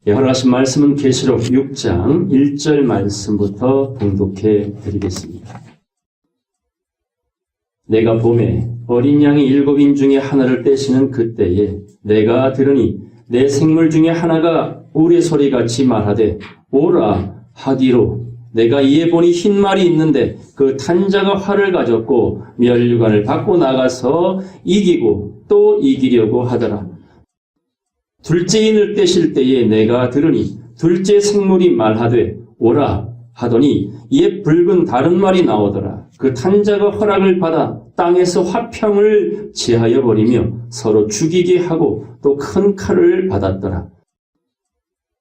허락하신 말씀은 계시록 6장 1절 말씀부터 봉독해 드리겠습니다. 내가 봄에 어린 양이 7인 중에 하나를 떼시는 그때에 내가 들으니 내 생물 중에 하나가 우레소리같이 말하되 오라 하기로 내가 이에 보니 흰 말이 있는데 그 탄자가 활을 가졌고 면류관을 받고 나가서 이기고 또 이기려고 하더라. 둘째 인을 떼실 때에 내가 들으니 둘째 생물이 말하되 오라 하더니 이에 붉은 다른 말이 나오더라. 그 탄자가 허락을 받아 땅에서 화평을 제하여 버리며 서로 죽이게 하고 또 큰 칼을 받았더라.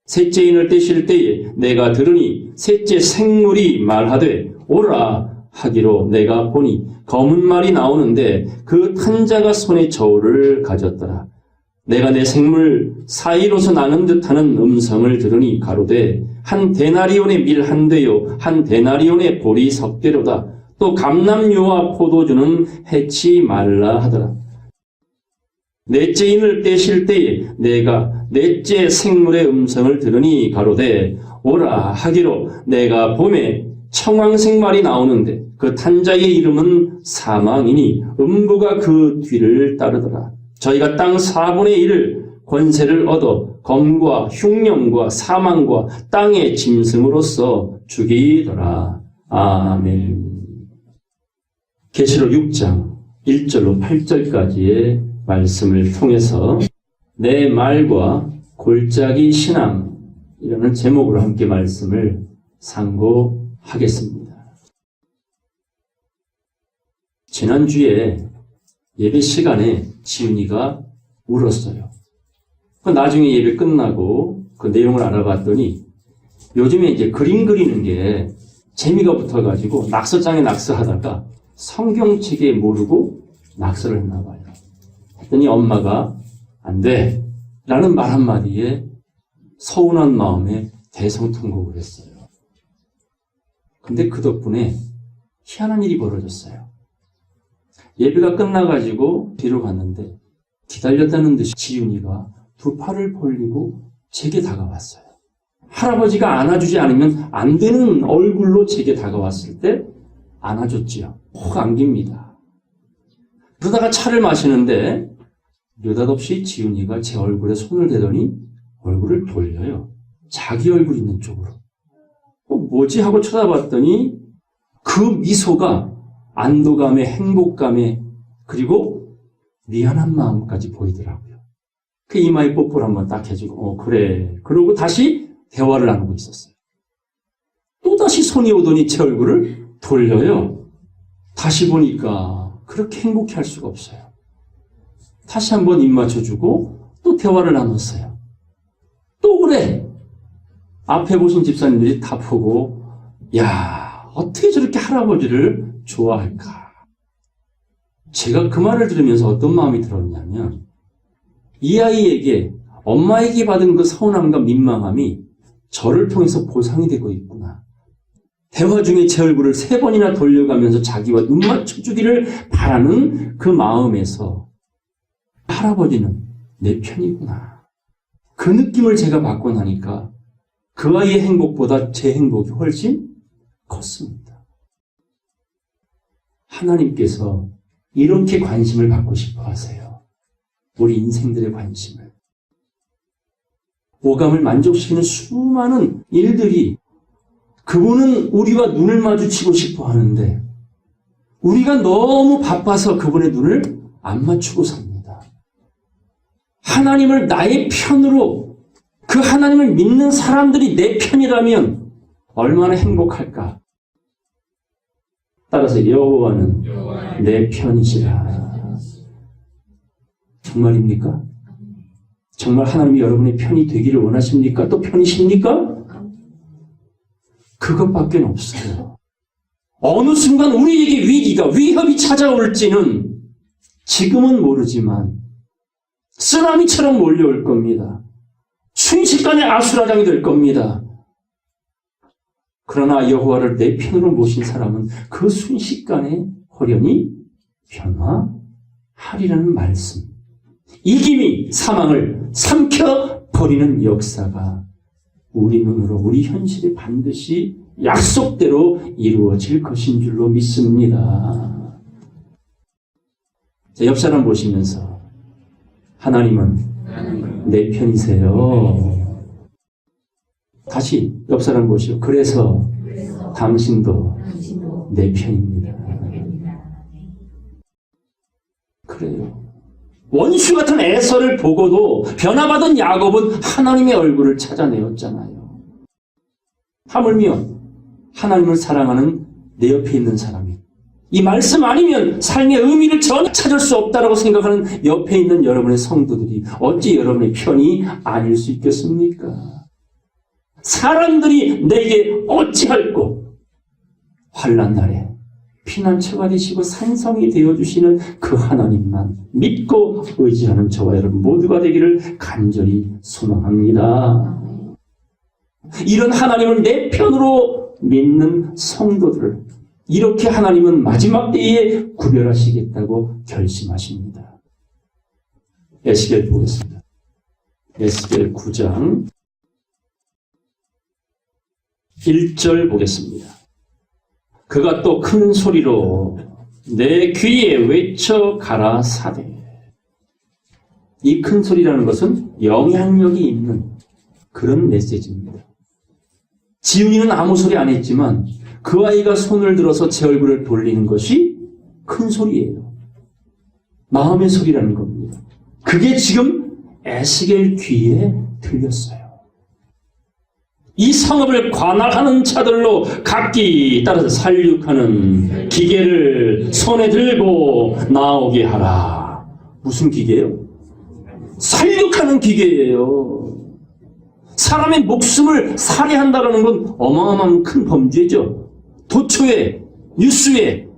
셋째 인을 떼실 때에 내가 들으니 셋째 생물이 말하되 오라 하기로 내가 보니 검은 말이 나오는데 그 탄자가 손에 저울을 가졌더라. 내가 내 생물 사이로서 나는 듯하는 음성을 들으니 가로되 한 데나리온의 밀 한 대요 한 데나리온의 보리 석 대로다. 또 감람류와 포도주는 해치 말라 하더라. 넷째 인을 떼실 때에 내가 넷째 생물의 음성을 들으니 가로되 오라 하기로 내가 봄에 청황색 말이 나오는데 그 탄자의 이름은 사망이니 음부가 그 뒤를 따르더라. 저희가 땅 4분의 1을 권세를 얻어 검과 흉령과 사망과 땅의 짐승으로서 죽이더라. 아멘. 계시록 6장 1절로 8절까지의 말씀을 통해서 내 말과 골짜기 신앙이라는 제목으로 함께 말씀을 상고하겠습니다. 지난주에 예배 시간에 지훈이가 울었어요. 나중에 예배 끝나고 그 내용을 알아봤더니 요즘에 이제 그림 그리는 게 재미가 붙어가지고 낙서장에 낙서하다가 성경책에 모르고 낙서를 했나 봐요. 했더니 엄마가 안 돼! 라는 말 한마디에 서운한 마음에 대성통곡을 했어요. 근데 그 덕분에 희한한 일이 벌어졌어요. 예배가 끝나가지고 뒤로 갔는데 기다렸다는 듯이 지훈이가 두 팔을 벌리고 제게 다가왔어요. 할아버지가 안아주지 않으면 안 되는 얼굴로 제게 다가왔을 때 안아줬지요. 혹 안깁니다. 그러다가 차를 마시는데 느닷없이 지훈이가 제 얼굴에 손을 대더니 얼굴을 돌려요. 자기 얼굴 있는 쪽으로. 뭐지 하고 쳐다봤더니 그 미소가 안도감에 행복감에 그리고 미안한 마음까지 보이더라고요. 그 이마에 뽀뽀를 한번 딱 해주고 그래. 그러고 다시 대화를 나누고 있었어요. 또다시 손이 오더니 제 얼굴을 돌려요. 다시 보니까 그렇게 행복해 할 수가 없어요. 다시 한번 입 맞춰주고 또 대화를 나눴어요. 또 그래. 앞에 보신 집사님들이 다 보고 야 어떻게 저렇게 할아버지를 좋아할까. 제가 그 말을 들으면서 어떤 마음이 들었냐면 이 아이에게 엄마에게 받은 그 서운함과 민망함이 저를 통해서 보상이 되고 있구나. 대화 중에 제 얼굴을 3번이나 돌려가면서 자기와 눈 맞춰주기를 바라는 그 마음에서 할아버지는 내 편이구나. 그 느낌을 제가 받고 나니까 그 아이의 행복보다 제 행복이 훨씬 컸습니다. 하나님께서 이렇게 관심을 받고 싶어 하세요. 우리 인생들의 관심을. 오감을 만족시키는 수많은 일들이 그분은 우리와 눈을 마주치고 싶어 하는데 우리가 너무 바빠서 그분의 눈을 안 맞추고 삽니다. 하나님을 나의 편으로 그 하나님을 믿는 사람들이 내 편이라면 얼마나 행복할까. 따라서 여호와는 내 편이시라. 정말입니까? 정말 하나님이 여러분의 편이 되기를 원하십니까? 또 편이십니까? 그것밖에 없어요. 어느 순간 우리에게 위기가, 위협이 찾아올지는 지금은 모르지만 쓰나미처럼 몰려올 겁니다. 순식간에 아수라장이 될 겁니다. 그러나 여호와를 내 편으로 모신 사람은 그 순식간에 호련히 변화하리라는 말씀. 이김이 사망을 삼켜버리는 역사가 우리 눈으로 우리 현실이 반드시 약속대로 이루어질 것인 줄로 믿습니다. 자, 옆 사람 보시면서 하나님은 내 편이세요. 다시 옆 사람 보시오. 그래서 당신도 내 편입니다. 그래요. 원수 같은 에서를 보고도 변화받은 야곱은 하나님의 얼굴을 찾아내었잖아요. 하물며 하나님을 사랑하는 내 옆에 있는 사람이 이 말씀 아니면 삶의 의미를 전혀 찾을 수 없다라고 생각하는 옆에 있는 여러분의 성도들이 어찌 여러분의 편이 아닐 수 있겠습니까? 사람들이 내게 어찌할꼬 환난 날에 피난처가 되시고 산성이 되어주시는 그 하나님만 믿고 의지하는 저와 여러분 모두가 되기를 간절히 소망합니다. 이런 하나님을 내 편으로 믿는 성도들을 이렇게 하나님은 마지막 때에 구별하시겠다고 결심하십니다. 에스겔 보겠습니다. 에스겔 9장 1절 보겠습니다. 그가 또 큰 소리로 내 귀에 외쳐 가라사대. 이 큰 소리라는 것은 영향력이 있는 그런 메시지입니다. 지훈이는 아무 소리 안 했지만 그 아이가 손을 들어서 제 얼굴을 돌리는 것이 큰 소리예요. 마음의 소리라는 겁니다. 그게 지금 에스겔 귀에 들렸어요. 이 성읍을 관할하는 자들로 각기 따라서 살육하는 기계를 손에 들고 나오게 하라. 무슨 기계예요? 살육하는 기계예요. 사람의 목숨을 살해한다는 건 어마어마한 큰 범죄죠. 도처에, 뉴스에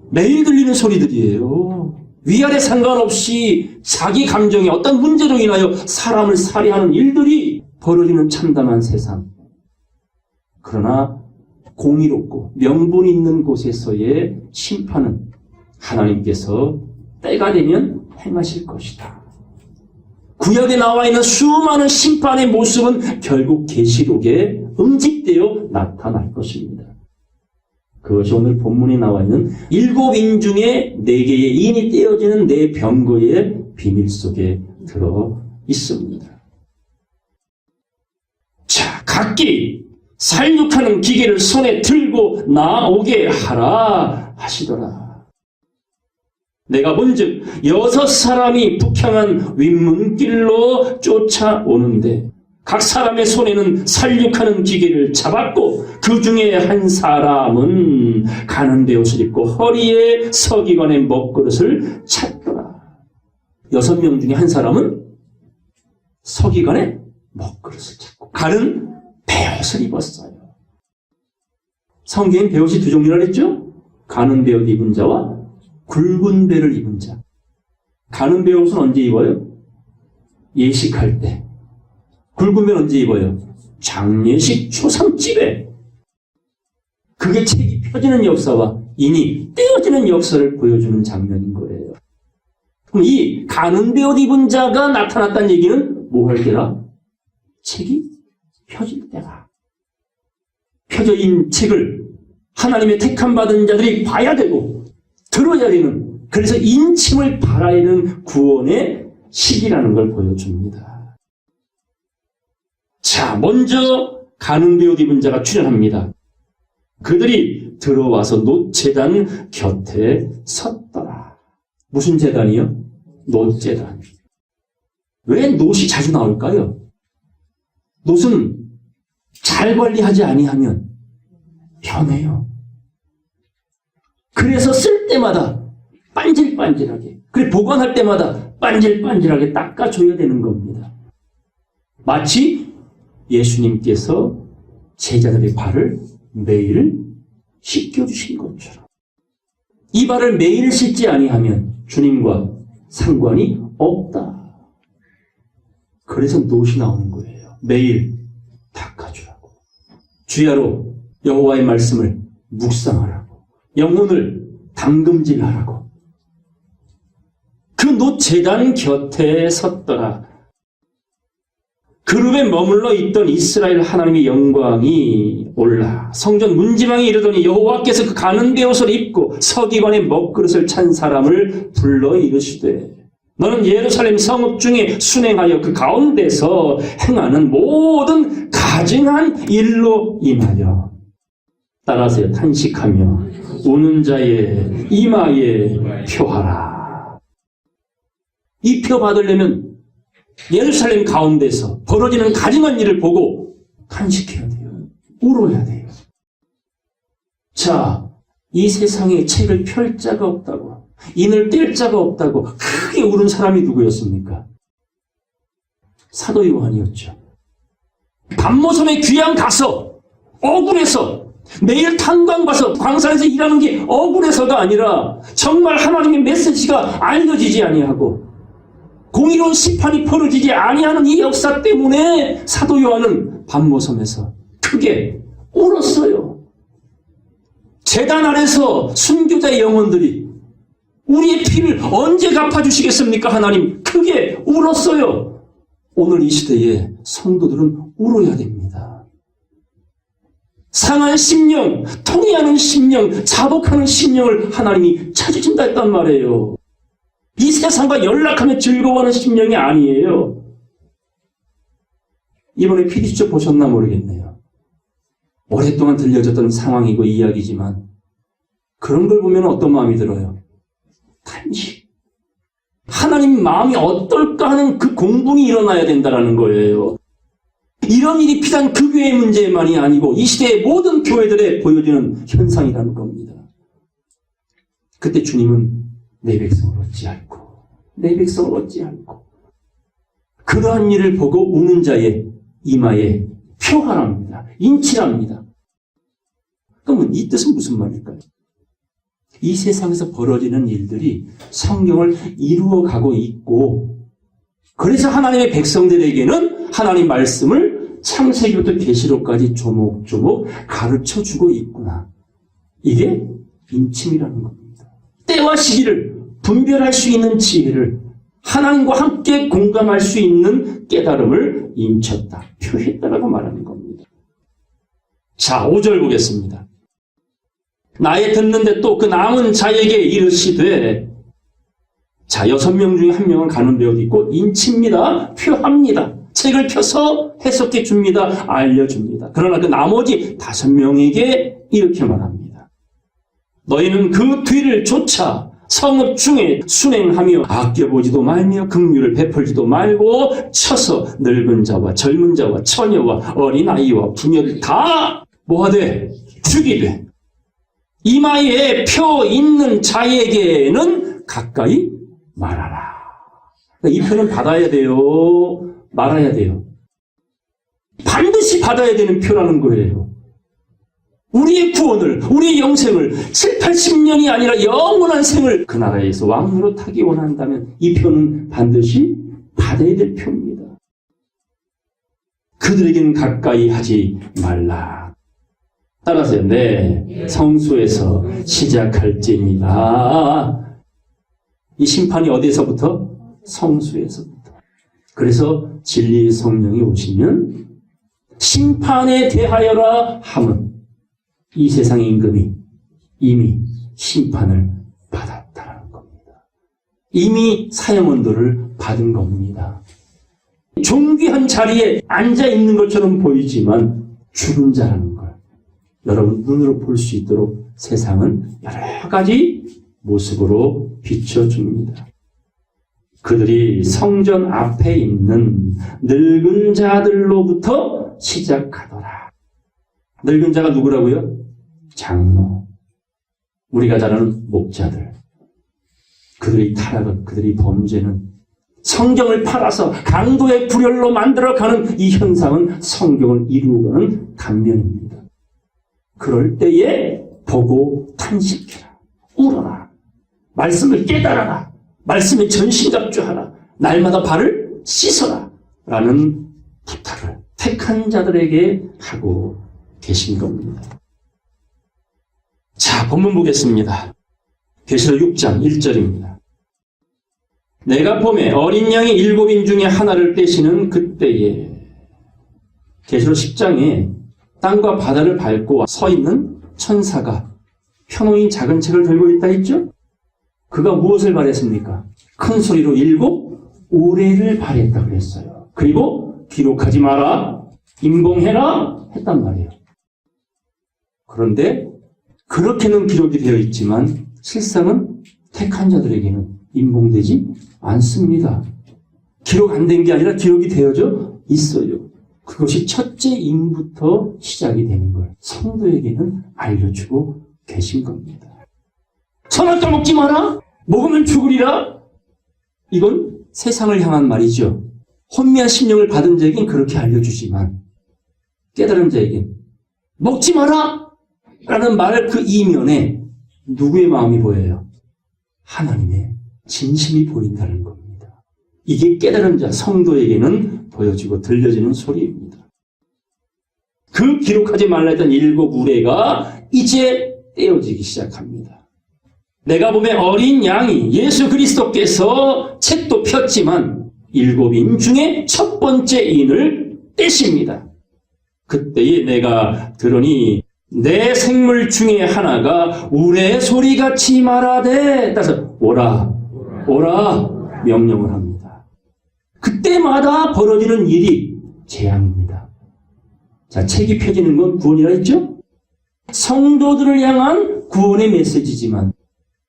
매일 들리는 소리들이에요. 위아래 상관없이 자기 감정에 어떤 문제로 인하여 사람을 살해하는 일들이 벌어지는 참담한 세상. 그러나 공의롭고 명분 있는 곳에서의 심판은 하나님께서 때가 되면 행하실 것이다. 구약에 나와 있는 수많은 심판의 모습은 결국 계시록에 응집되어 나타날 것입니다. 그것이 오늘 본문에 나와 있는 7인 중에 4개의 인이 떼어지는 내 병거의 비밀 속에 들어 있습니다. 자, 각기 살육하는 기계를 손에 들고 나오게 하라 하시더라. 내가 본즉 6사람이 북향한 윗문길로 쫓아오는데 각 사람의 손에는 살육하는 기계를 잡았고 그 중에 한 사람은 가는 베옷을 입고 허리에 서기관의 먹그릇을 찼더라. 6명 중에 한 사람은 서기관의 먹그릇을 찾고 가는 베옷을 입었어요. 성경엔 베옷이 2종류라 했죠? 가는 베옷 입은 자와 굵은 베를 입은 자. 가는 베옷은 언제 입어요? 예식할 때. 굵은 베는 언제 입어요? 장례식 초상집에. 그게 책이 펴지는 역사와 인이 떼어지는 역사를 보여주는 장면인 거예요. 그럼 이 가는 베옷 입은 자가 나타났다는 얘기는 뭐 할 때라? 책이 펴질 때가. 펴져 있는 책을 하나님의 택함 받은 자들이 봐야 되고 들어야 되는, 그래서 인침을 바라야 되는 구원의 시기라는 걸 보여줍니다. 자, 먼저 가는 베옷 입은 자가 출현합니다. 그들이 들어와서 놋제단 곁에 섰더라. 무슨 제단이요? 놋제단. 왜 놋이 자주 나올까요? 놋은 잘 관리하지 아니하면 변해요. 그래서 쓸 때마다 반질반질하게, 그리고 보관할 때마다 반질반질하게 닦아줘야 되는 겁니다. 마치 예수님께서 제자들의 발을 매일 씻겨주신 것처럼. 이 발을 매일 씻지 아니하면 주님과 상관이 없다. 그래서 놋이 나오는 거예요. 매일 닦아주라고. 주야로 여호와의 말씀을 묵상하라고. 영혼을 담금질하라고. 그 놋제단 곁에 섰더라. 그룹에 머물러 있던 이스라엘 하나님의 영광이 올라 성전 문지방에 이르더니 여호와께서 그 가는데 옷을 입고 서기관의 먹그릇을 찬 사람을 불러 이르시되 너는 예루살렘 성읍 중에 순행하여 그 가운데서 행하는 모든 가증한 일로 임하여 따라서 탄식하며 우는 자의 이마에 표하라. 이 표 받으려면 예루살렘 가운데서 벌어지는 가증한 일을 보고 탄식해야 돼요. 울어야 돼요. 자, 이 세상에 책을 펼 자가 없다고, 인을 뗄 자가 없다고 크게 울은 사람이 누구였습니까? 사도 요한이었죠. 밤모섬에 귀양 가서 억울해서 매일 탄광 봐서 광산에서 일하는 게 억울해서가 아니라 정말 하나님의 메시지가 알려지지 아니하고 공의로운 심판이 벌어지지 아니하는 이 역사 때문에 사도 요한은 밤모섬에서 크게 울었어요. 제단 아래서 순교자의 영혼들이 우리의 피를 언제 갚아주시겠습니까? 하나님 크게 울었어요. 오늘 이 시대에 성도들은 울어야 됩니다. 상한 심령, 통해하는 심령, 자복하는 심령을 하나님이 찾으신다 했단 말이에요. 이 세상과 연락하며 즐거워하는 심령이 아니에요. 이번에 PD수첩 보셨나 모르겠네요. 오랫동안 들려졌던 상황이고 이야기지만 그런 걸 보면 어떤 마음이 들어요? 탄식. 하나님 마음이 어떨까 하는 그 공분이 일어나야 된다는 거예요. 이런 일이 비단 그 교회의 문제만이 아니고 이 시대의 모든 교회들에 보여지는 현상이라는 겁니다. 그때 주님은 내 백성을 어찌할꼬, 내 백성을 어찌할꼬. 그러한 일을 보고 우는 자의 이마에 표하랍니다. 인치랍니다. 그러면 이 뜻은 무슨 말일까요? 이 세상에서 벌어지는 일들이 성경을 이루어가고 있고 그래서 하나님의 백성들에게는 하나님 말씀을 창세기부터 계시록까지 조목조목 가르쳐주고 있구나. 이게 인침이라는 겁니다. 때와 시기를 분별할 수 있는 지혜를 하나님과 함께 공감할 수 있는 깨달음을 인쳤다, 표했다라고 말하는 겁니다. 자, 5절 보겠습니다. 나의 듣는데 또 그 남은 자에게 이르시되, 자, 6명 중에 1명은 가는 배우도 있고 인칩니다. 표합니다. 책을 펴서 해석해 줍니다. 알려줍니다. 그러나 그 나머지 5명에게 이렇게 말합니다. 너희는 그 뒤를 쫓아 성읍 중에 순행하며 아껴보지도 말며 긍휼을 베풀지도 말고 쳐서 늙은 자와 젊은 자와 처녀와 어린아이와 부녀를 다 뭐하되 죽이되 이마에 표 있는 자에게는 가까이 말하라. 이 표는 받아야 돼요? 말아야 돼요? 반드시 받아야 되는 표라는 거예요. 우리의 구원을, 우리의 영생을 7, 80년이 아니라 영원한 생을 그 나라에서 왕으로 타기 원한다면 이 표는 반드시 받아야 될 표입니다. 그들에게는 가까이 하지 말라. 따라서요. 네, 성소에서 시작할지입니다. 이 심판이 어디에서부터? 성소에서부터. 그래서 진리의 성령이 오시면 심판에 대하여라 함은 이 세상의 임금이 이미 심판을 받았다는 겁니다. 이미 사형언도를 받은 겁니다. 존귀한 자리에 앉아있는 것처럼 보이지만 죽은 자라는 걸 여러분 눈으로 볼 수 있도록 세상은 여러 가지 모습으로 비춰줍니다. 그들이 성전 앞에 있는 늙은 자들로부터 시작하더라. 늙은 자가 누구라고요? 장로. 우리가 잘 아는 목자들. 그들의 타락은, 그들의 범죄는 성경을 팔아서 강도의 불혈로 만들어가는 이 현상은 성경을 이루어가는 단면입니다. 그럴 때에 보고 탄식해라. 울어라. 말씀을 깨달아라. 말씀에 전신갑주하라. 날마다 발을 씻어라. 라는 부탁을 택한 자들에게 하고 계신 겁니다. 자, 본문 보겠습니다. 계시록 6장 1절입니다. 내가 봄에 어린 양이 7인 중에 하나를 떼시는 그때에 계시록 10장에 땅과 바다를 밟고 서 있는 천사가 펴놓인 작은 책을 들고 있다 했죠? 그가 무엇을 바랬습니까? 큰 소리로 7 우레를 바랬다 그랬어요. 그리고 기록하지 마라, 임봉해라 했단 말이에요. 그런데 그렇게는 기록이 되어 있지만 실상은 택한 자들에게는 임봉되지 않습니다. 기록 안 된 게 아니라 기록이 되어져 있어요. 그것이 첫째 임부터 시작이 되는 걸 성도에게는 알려주고 계신 겁니다. 선을 떠먹지 마라. 먹으면 죽으리라. 이건 세상을 향한 말이죠. 혼미한 심령을 받은 자에겐 그렇게 알려주지만 깨달은 자에겐 먹지 마라 라는 말을 그 이면에 누구의 마음이 보여요? 하나님의 진심이 보인다는 겁니다. 이게 깨달은 자 성도에게는 보여지고 들려지는 소리입니다. 그 기록하지 말라 했던 7 우레가 이제 떼어지기 시작합니다. 내가 보면 어린 양이 예수 그리스도께서 책도 폈지만 7인 중에 첫 번째 인을 떼십니다. 그때에 내가 들으니 내 생물 중에 하나가 우레 소리같이 말하되 따라서 오라 오라 명령을 합니다. 그때마다 벌어지는 일이 재앙입니다. 자, 책이 펴지는 건 구원이라 했죠? 성도들을 향한 구원의 메시지지만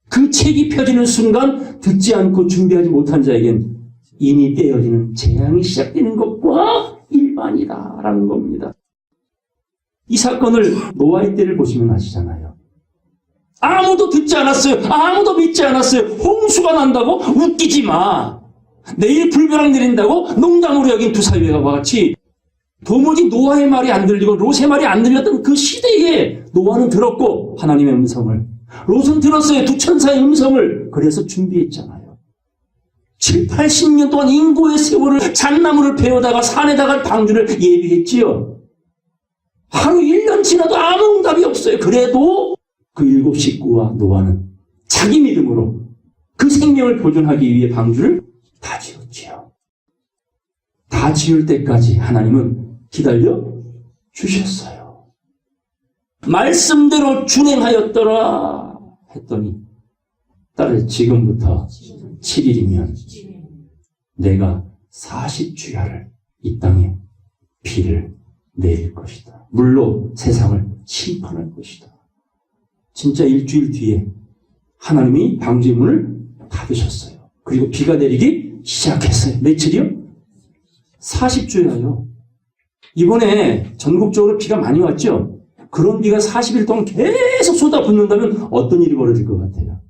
그 책이 펴지는 순간 듣지 않고 준비하지 못한 자에겐 인이 떼어지는 재앙이 시작되는 것과 일반이다라는 겁니다. 이 사건을 노아의 때를 보시면 아시잖아요. 아무도 듣지 않았어요. 아무도 믿지 않았어요. 홍수가 난다고? 웃기지 마. 내일 불벼락 내린다고? 농담으로 여긴 두 사위와 같이 도무지 노아의 말이 안 들리고 롯의 말이 안 들렸던 그 시대에 노아는 들었고 하나님의 음성을, 롯은 들었어요. 두 천사의 음성을. 그래서 준비했잖아요. 7, 80년 동안 인고의 세월을 잣나무를 베어다가 산에다가 방주를 예비했지요. 하루 1년 지나도 아무 응답이 없어요. 그래도 그 7 식구와 노아는 자기 믿음으로 그 생명을 보존하기 위해 방주를 다 지었지요. 다 지을 때까지 하나님은 기다려 주셨어요. 말씀대로 준행하였더라 했더니 딸을 지금부터 7일이면 내가 40주야를 이 땅에 비를 내릴 것이다. 물로 세상을 심판할 것이다. 진짜 일주일 뒤에 하나님이 방주의 문을 닫으셨어요. 그리고 비가 내리기 시작했어요. 며칠이요? 40주야요. 이번에 전국적으로 비가 많이 왔죠? 그런 비가 40일 동안 계속 쏟아붓는다면 어떤 일이 벌어질 것 같아요?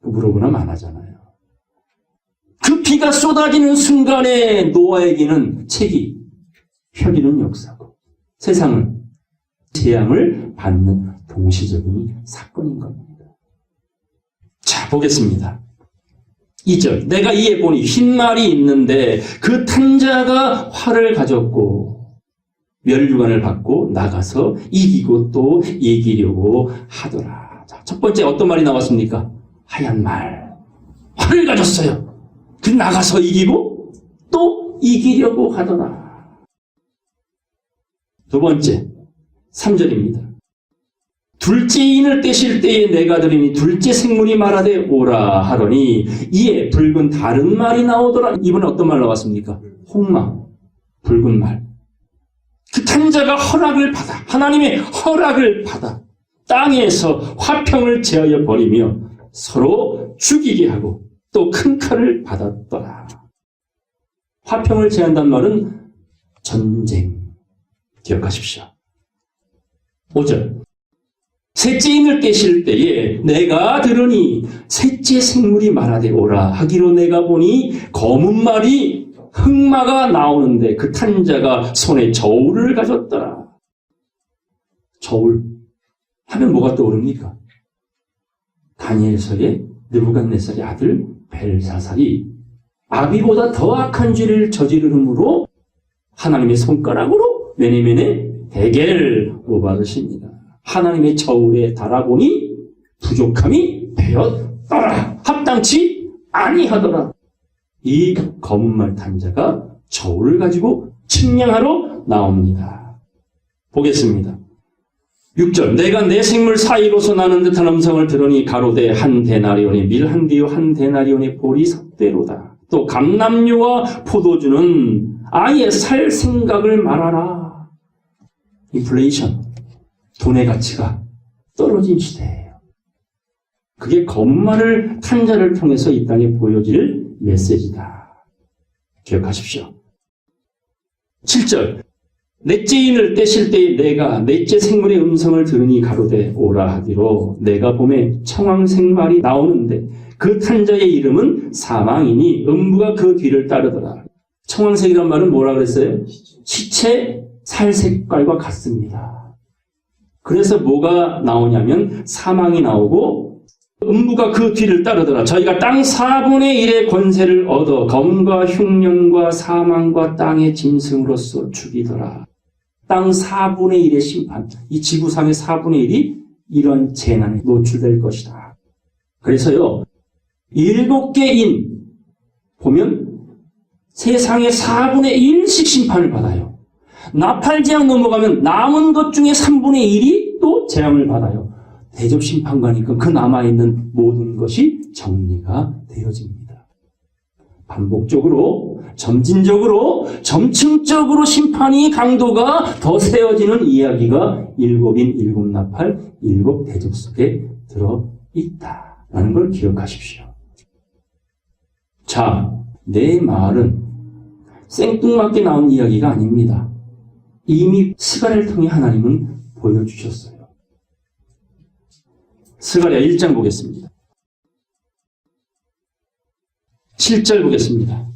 물어보나 말하잖아요. 그 비가 쏟아지는 순간에 노아에게는 책이 펴지는 역사고 세상은 재앙을 받는 동시적인 사건인 겁니다. 자, 보겠습니다. 2절. 내가 이에 보니 흰 말이 있는데 그 탄 자가 활을 가졌고 멸류관을 받고 나가서 이기고 또 이기려고 하더라. 자, 첫 번째 어떤 말이 나왔습니까? 하얀 말. 활을 가졌어요. 그 나가서 이기고 또 이기려고 하더라. 두 번째, 3절입니다. 둘째 인을 떼실 때에 내가 들으니 둘째 생물이 말하되 오라 하더니 이에 붉은 다른 말이 나오더라. 이번에 어떤 말 나왔습니까? 홍마, 붉은 말. 그 탄자가 허락을 받아, 하나님의 허락을 받아 땅에서 화평을 제하여 버리며 서로 죽이게 하고 또 큰 칼을 받았더라. 화평을 제한다는 말은 전쟁. 기억하십시오. 5절. 셋째 인을 떼실 때에 내가 들으니 셋째 생물이 말하되 오라 하기로 내가 보니 검은 말이 흑마가 나오는데 그 탄자가 손에 저울을 가졌더라. 저울 하면 뭐가 떠오릅니까? 다니엘서의 느부갓네살의 아들 벨사살이 아비보다 더 악한 죄를 저지르므로 하나님의 손가락으로 매니매네 대개를 오받으십니다. 하나님의 저울에 달아보니 부족함이 되었더라. 합당치 아니하더라. 이 검은 말 탄자가 저울을 가지고 측량하러 나옵니다. 보겠습니다. 6절 내가 내 생물 사이로서 나는 듯한 음성을 들으니 가로되 한 데나리온의 밀 한 개요 한 데나리온의 보리 섭대로다. 또 감람류와 포도주는 아예 살 생각을 말하라. 인플레이션, 돈의 가치가 떨어진 시대예요. 그게 거짓말을 탄자를 통해서 이 땅에 보여질 메시지다. 기억하십시오. 7절 넷째 인을 떼실 때에 내가 넷째 생물의 음성을 들으니 가로되 오라 하기로 내가 봄에 청황생말이 나오는데 그 탄자의 이름은 사망이니 음부가 그 뒤를 따르더라. 청황색이란 말은 뭐라 그랬어요? 시체 살 색깔과 같습니다. 그래서 뭐가 나오냐면 사망이 나오고 음부가 그 뒤를 따르더라. 저희가 땅 4분의 1의 권세를 얻어 검과 흉년과 사망과 땅의 짐승으로서 죽이더라. 땅 4분의 1의 심판, 이 지구상의 4분의 1이 이런 재난에 노출될 것이다. 그래서요, 7개 인 보면 세상의 4분의 1씩 심판을 받아요. 나팔재앙 넘어가면 남은 것 중에 3분의 1이 또 재앙을 받아요. 대접심판가니까 그 남아있는 모든 것이 정리가 되어집니다. 반복적으로, 점진적으로, 점층적으로 심판이 강도가 더 세워지는 이야기가 7인 7나팔 7대접 속에 들어있다라는 걸 기억하십시오. 자, 내 말은 생뚱맞게 나온 이야기가 아닙니다. 이미 스가랴를 통해 하나님은 보여주셨어요. 스가랴 1장 보겠습니다. 7절 보겠습니다.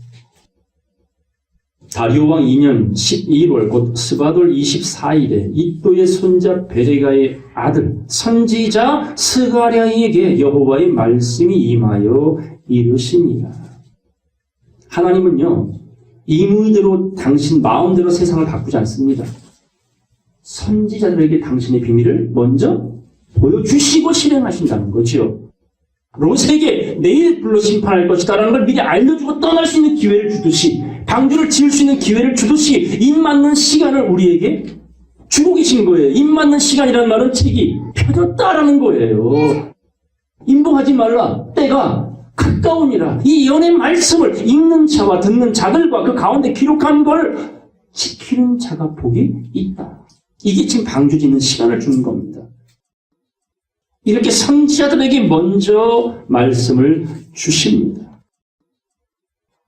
다리오 왕 2년 12월 곧 스바돌 24일에 이또의 손자 베레가의 아들 선지자 스가랴에게 여호와의 말씀이 임하여 이르시니라. 하나님은요, 임의대로 당신 마음대로 세상을 바꾸지 않습니다. 선지자들에게 당신의 비밀을 먼저 보여주시고 실행하신다는 거죠. 롯에게 내일 불러 심판할 것이다라는 걸 미리 알려주고 떠날 수 있는 기회를 주듯이, 방주를 지을 수 있는 기회를 주듯이 입 맞는 시간을 우리에게 주고 계신 거예요. 입 맞는 시간이라는 말은 책이 펴졌다라는 거예요. 인봉하지 말라. 때가 가까우니라. 이 예언의 말씀을 읽는 자와 듣는 자들과 그 가운데 기록한 걸 지키는 자가 복이 있다. 이게 지금 방주 짓는 시간을 주는 겁니다. 이렇게 선지자들에게 먼저 말씀을 주십니다.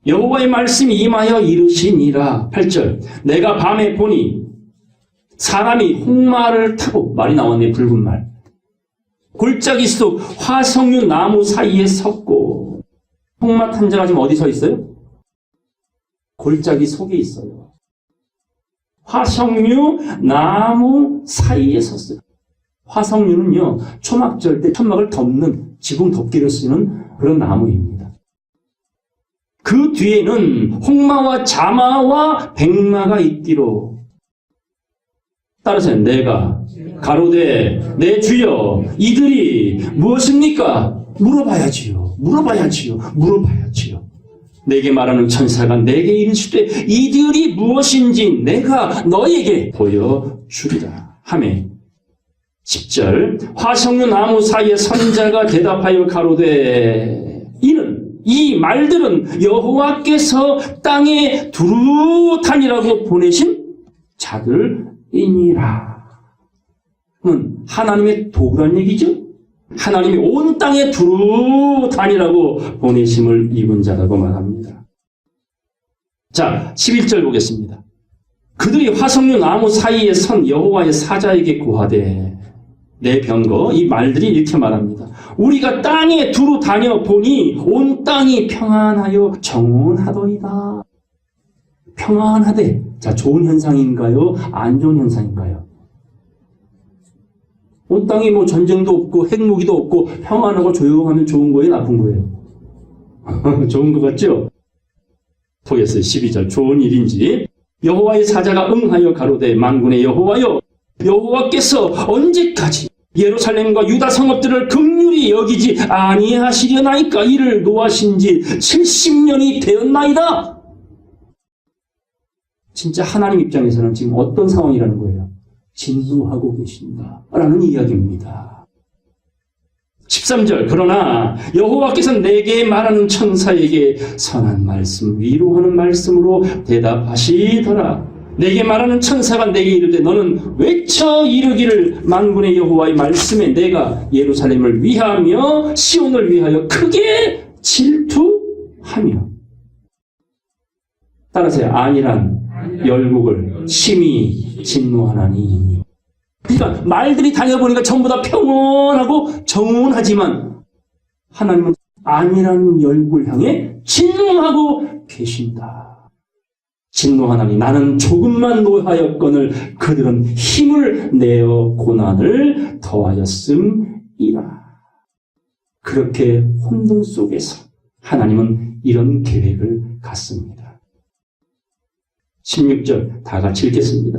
여호와의 말씀이 임하여 이르시니라. 8절 내가 밤에 보니 사람이 홍마를 타고, 말이 나왔네, 붉은 말, 골짜기 속 화석류 나무 사이에 섰고, 홍마 탄 자가 지금 어디 서 있어요? 골짜기 속에 있어요. 화석류 나무 사이에 섰어요. 화석류는요, 초막절 때 천막을 덮는, 지붕 덮개로 쓰는 그런 나무입니다. 그 뒤에는 홍마와 자마와 백마가 있기로. 따라서 내가 가로되 내 주여 이들이 무엇입니까? 물어봐야지요. 내게 말하는 천사가 내게 이르시되 이들이 무엇인지 내가 너에게 보여주리라 하매 10절 화석류 나무 사이에 선자가 대답하여 가로되 이 말들은 여호와께서 땅에 두루다니라고 보내신 자들이니라. 하나님의 도구란 얘기죠. 하나님이 온 땅에 두루다니라고 보내심을 입은 자라고 말합니다. 자, 11절 보겠습니다. 그들이 화석류 나무 사이에 선 여호와의 사자에게 고하되, 내 병거, 이 말들이 이렇게 말합니다. 우리가 땅에 두루 다녀 보니 온 땅이 평안하여 정온하더이다. 평안하대. 자, 좋은 현상인가요? 안 좋은 현상인가요? 온 땅에 뭐 전쟁도 없고 핵무기도 없고 평안하고 조용하면 좋은 거예요? 나쁜 거예요? 좋은 것 같죠? 보겠어요. 12절. 좋은 일인지. 여호와의 사자가 응하여 가로되 만군의 여호와여, 여호와께서 언제까지 예루살렘과 유다 성읍들을 긍휼히 여기지 아니하시려나이까? 이를 노하신 지 70년이 되었나이다. 진짜 하나님 입장에서는 지금 어떤 상황이라는 거예요? 진노하고 계신다라는 이야기입니다. 13절 그러나 여호와께서 내게 말하는 천사에게 선한 말씀 위로하는 말씀으로 대답하시더라. 내게 말하는 천사가 내게 이르되 너는 외쳐 이르기를 만군의 여호와의 말씀에 내가 예루살렘을 위하며 시온을 위하여 크게 질투하며 따라서요. 안이란 열국을 심히 진노하나니. 그러니까 말들이 다녀보니까 전부 다 평온하고 정운하지만 하나님은 안이란 열국을 향해 진노하고 계신다. 진노하나니 나는 조금만 노하였거늘 그들은 힘을 내어 고난을 더하였음이라. 그렇게 혼돈 속에서 하나님은 이런 계획을 갖습니다. 16절 다 같이 읽겠습니다.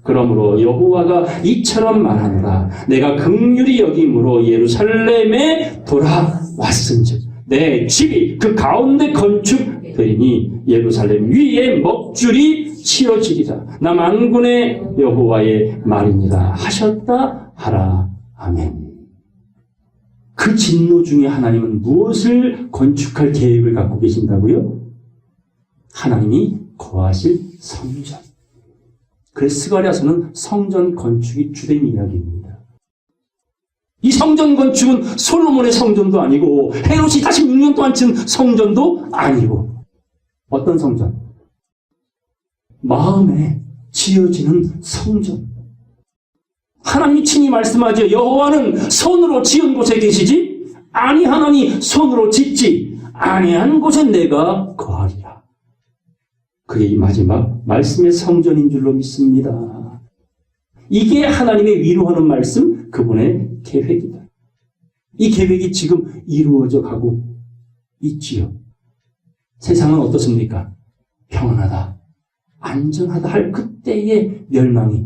그러므로 여호와가 이처럼 말하노라. 내가 긍휼히 여김으로 예루살렘에 돌아왔은즉 내 집이 그 가운데 건축되리니 예루살렘 위에 먹줄이 치어지리라. 나 만군의 여호와의 말이니라 하셨다 하라. 아멘. 그 진노 중에 하나님은 무엇을 건축할 계획을 갖고 계신다고요? 하나님이 거하실 성전. 그래서 스가랴서는 성전 건축이 주된 이야기입니다. 이 성전 건축은 솔로몬의 성전도 아니고 헤롯이 46년 동안 지은 성전도 아니고 어떤 성전? 마음에 지어지는 성전. 하나님이 친히 말씀하죠. 여호와는 손으로 지은 곳에 계시지 아니하노니 손으로 짓지 아니한 곳에 내가 거하리라. 그게 이 마지막 말씀의 성전인 줄로 믿습니다. 이게 하나님의 위로하는 말씀, 그분의 계획이다. 이 계획이 지금 이루어져 가고 있지요. 세상은 어떻습니까? 평안하다, 안전하다 할 그때의 멸망이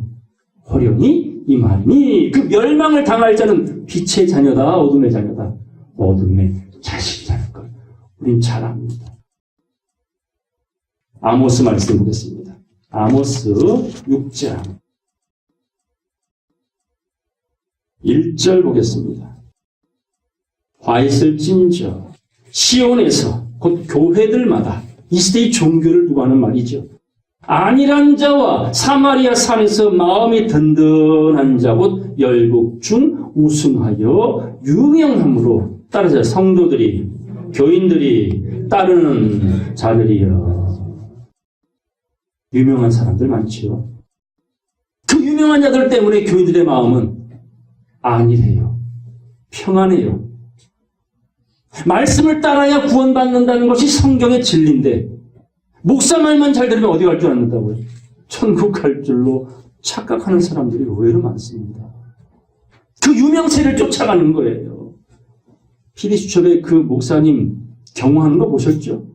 호련히 임하니 그 멸망을 당할 자는 빛의 자녀다, 어둠의 자녀다, 어둠의 자식이라는 걸 우린 잘 압니다. 아모스 말씀 보겠습니다. 아모스 6장 1절 보겠습니다. 화 있을진저 시온에서 곧 교회들마다 이 시대의 종교를 두고 하는 말이죠. 안일한 자와 사마리아 산에서 마음이 든든한 자 곧 열국 중 우승하여 유명함으로 따라서 성도들이 교인들이 따르는 자들이여. 유명한 사람들 많지요. 그 유명한 자들 때문에 교인들의 마음은 안일해요. 평안해요. 말씀을 따라야 구원받는다는 것이 성경의 진리인데 목사 말만 잘 들으면 어디 갈 줄 안다고요? 천국 갈 줄로 착각하는 사람들이 의외로 많습니다. 그 유명세를 쫓아가는 거예요. 피디수첩의 그 목사님 경호하는 거 보셨죠?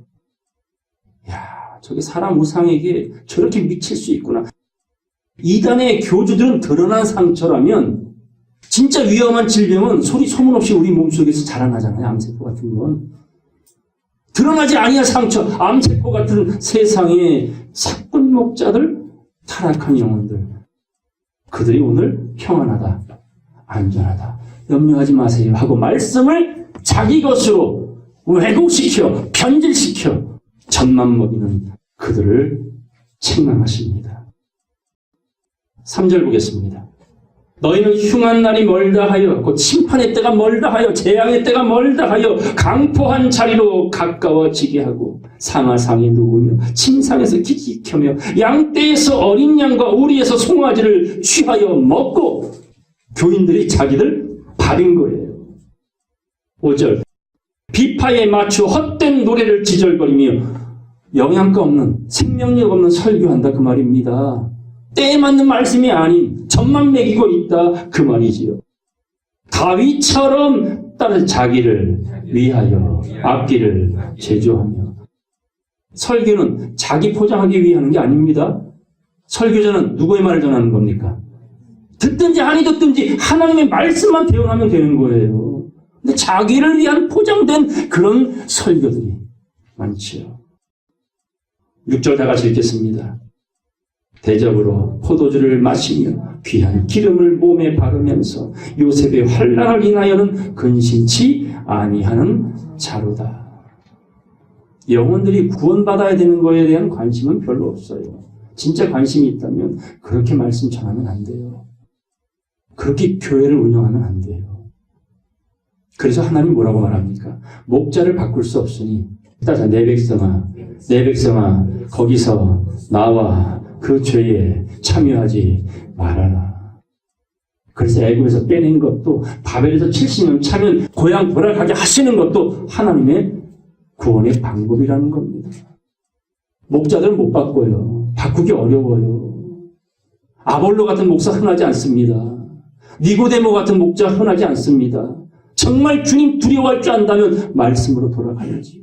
저게 사람 우상에게 저렇게 미칠 수 있구나. 이단의 교주들은 드러난 상처라면 진짜 위험한 질병은 소문 없이 우리 몸속에서 자라나잖아요. 암세포 같은 건. 드러나지 아니한 상처, 암세포 같은 세상의 사꾼 목자들, 타락한 영혼들. 그들이 오늘 평안하다, 안전하다, 염려하지 마세요 하고 말씀을 자기 것으로 왜곡시켜, 변질시켜 젖만 먹이는 그들을 책망하십니다. 3절 보겠습니다. 너희는 흉한 날이 멀다 하여 곧 심판의 때가 멀다 하여 재앙의 때가 멀다 하여 강포한 자리로 가까워지게 하고 상아상이 누우며 침상에서 기기켜며 양떼에서 어린 양과 우리에서 송아지를 취하여 먹고 교인들이 자기들 버린 거예요. 5절 비파에 맞추어 헛된 노래를 지절거리며 영양가 없는 생명력 없는 설교한다 그 말입니다. 때에 맞는 말씀이 아닌 젖만 먹이고 있다 그 말이지요. 다윗처럼 따라서 자기를 위하여 앞길을 제조하며 설교는 자기 포장하기 위해 하는 게 아닙니다. 설교자는 누구의 말을 전하는 겁니까? 듣든지 아니 듣든지 하나님의 말씀만 대언하면 되는 거예요. 근데 자기를 위한 포장된 그런 설교들이 많지요. 6절 다 같이 읽겠습니다. 대접으로 포도주를 마시며 귀한 기름을 몸에 바르면서 요셉의 환난을 인하여는 근심치 아니하는 자로다. 영혼들이 구원받아야 되는 거에 대한 관심은 별로 없어요. 진짜 관심이 있다면 그렇게 말씀 전하면 안 돼요. 그렇게 교회를 운영하면 안 돼요. 그래서 하나님 뭐라고 말합니까? 목자를 바꿀 수 없으니 따자 내 백성아 거기서 나와 그 죄에 참여하지 말아라. 그래서 애굽에서 빼낸 것도 바벨에서 70년 차면 고향 돌아가게 하시는 것도 하나님의 구원의 방법이라는 겁니다. 목자들은 못 바꿔요. 바꾸기 어려워요. 아볼로 같은 목사 흔하지 않습니다. 니고데모 같은 목자 흔하지 않습니다. 정말 주님 두려워할 줄 안다면 말씀으로 돌아가야지요.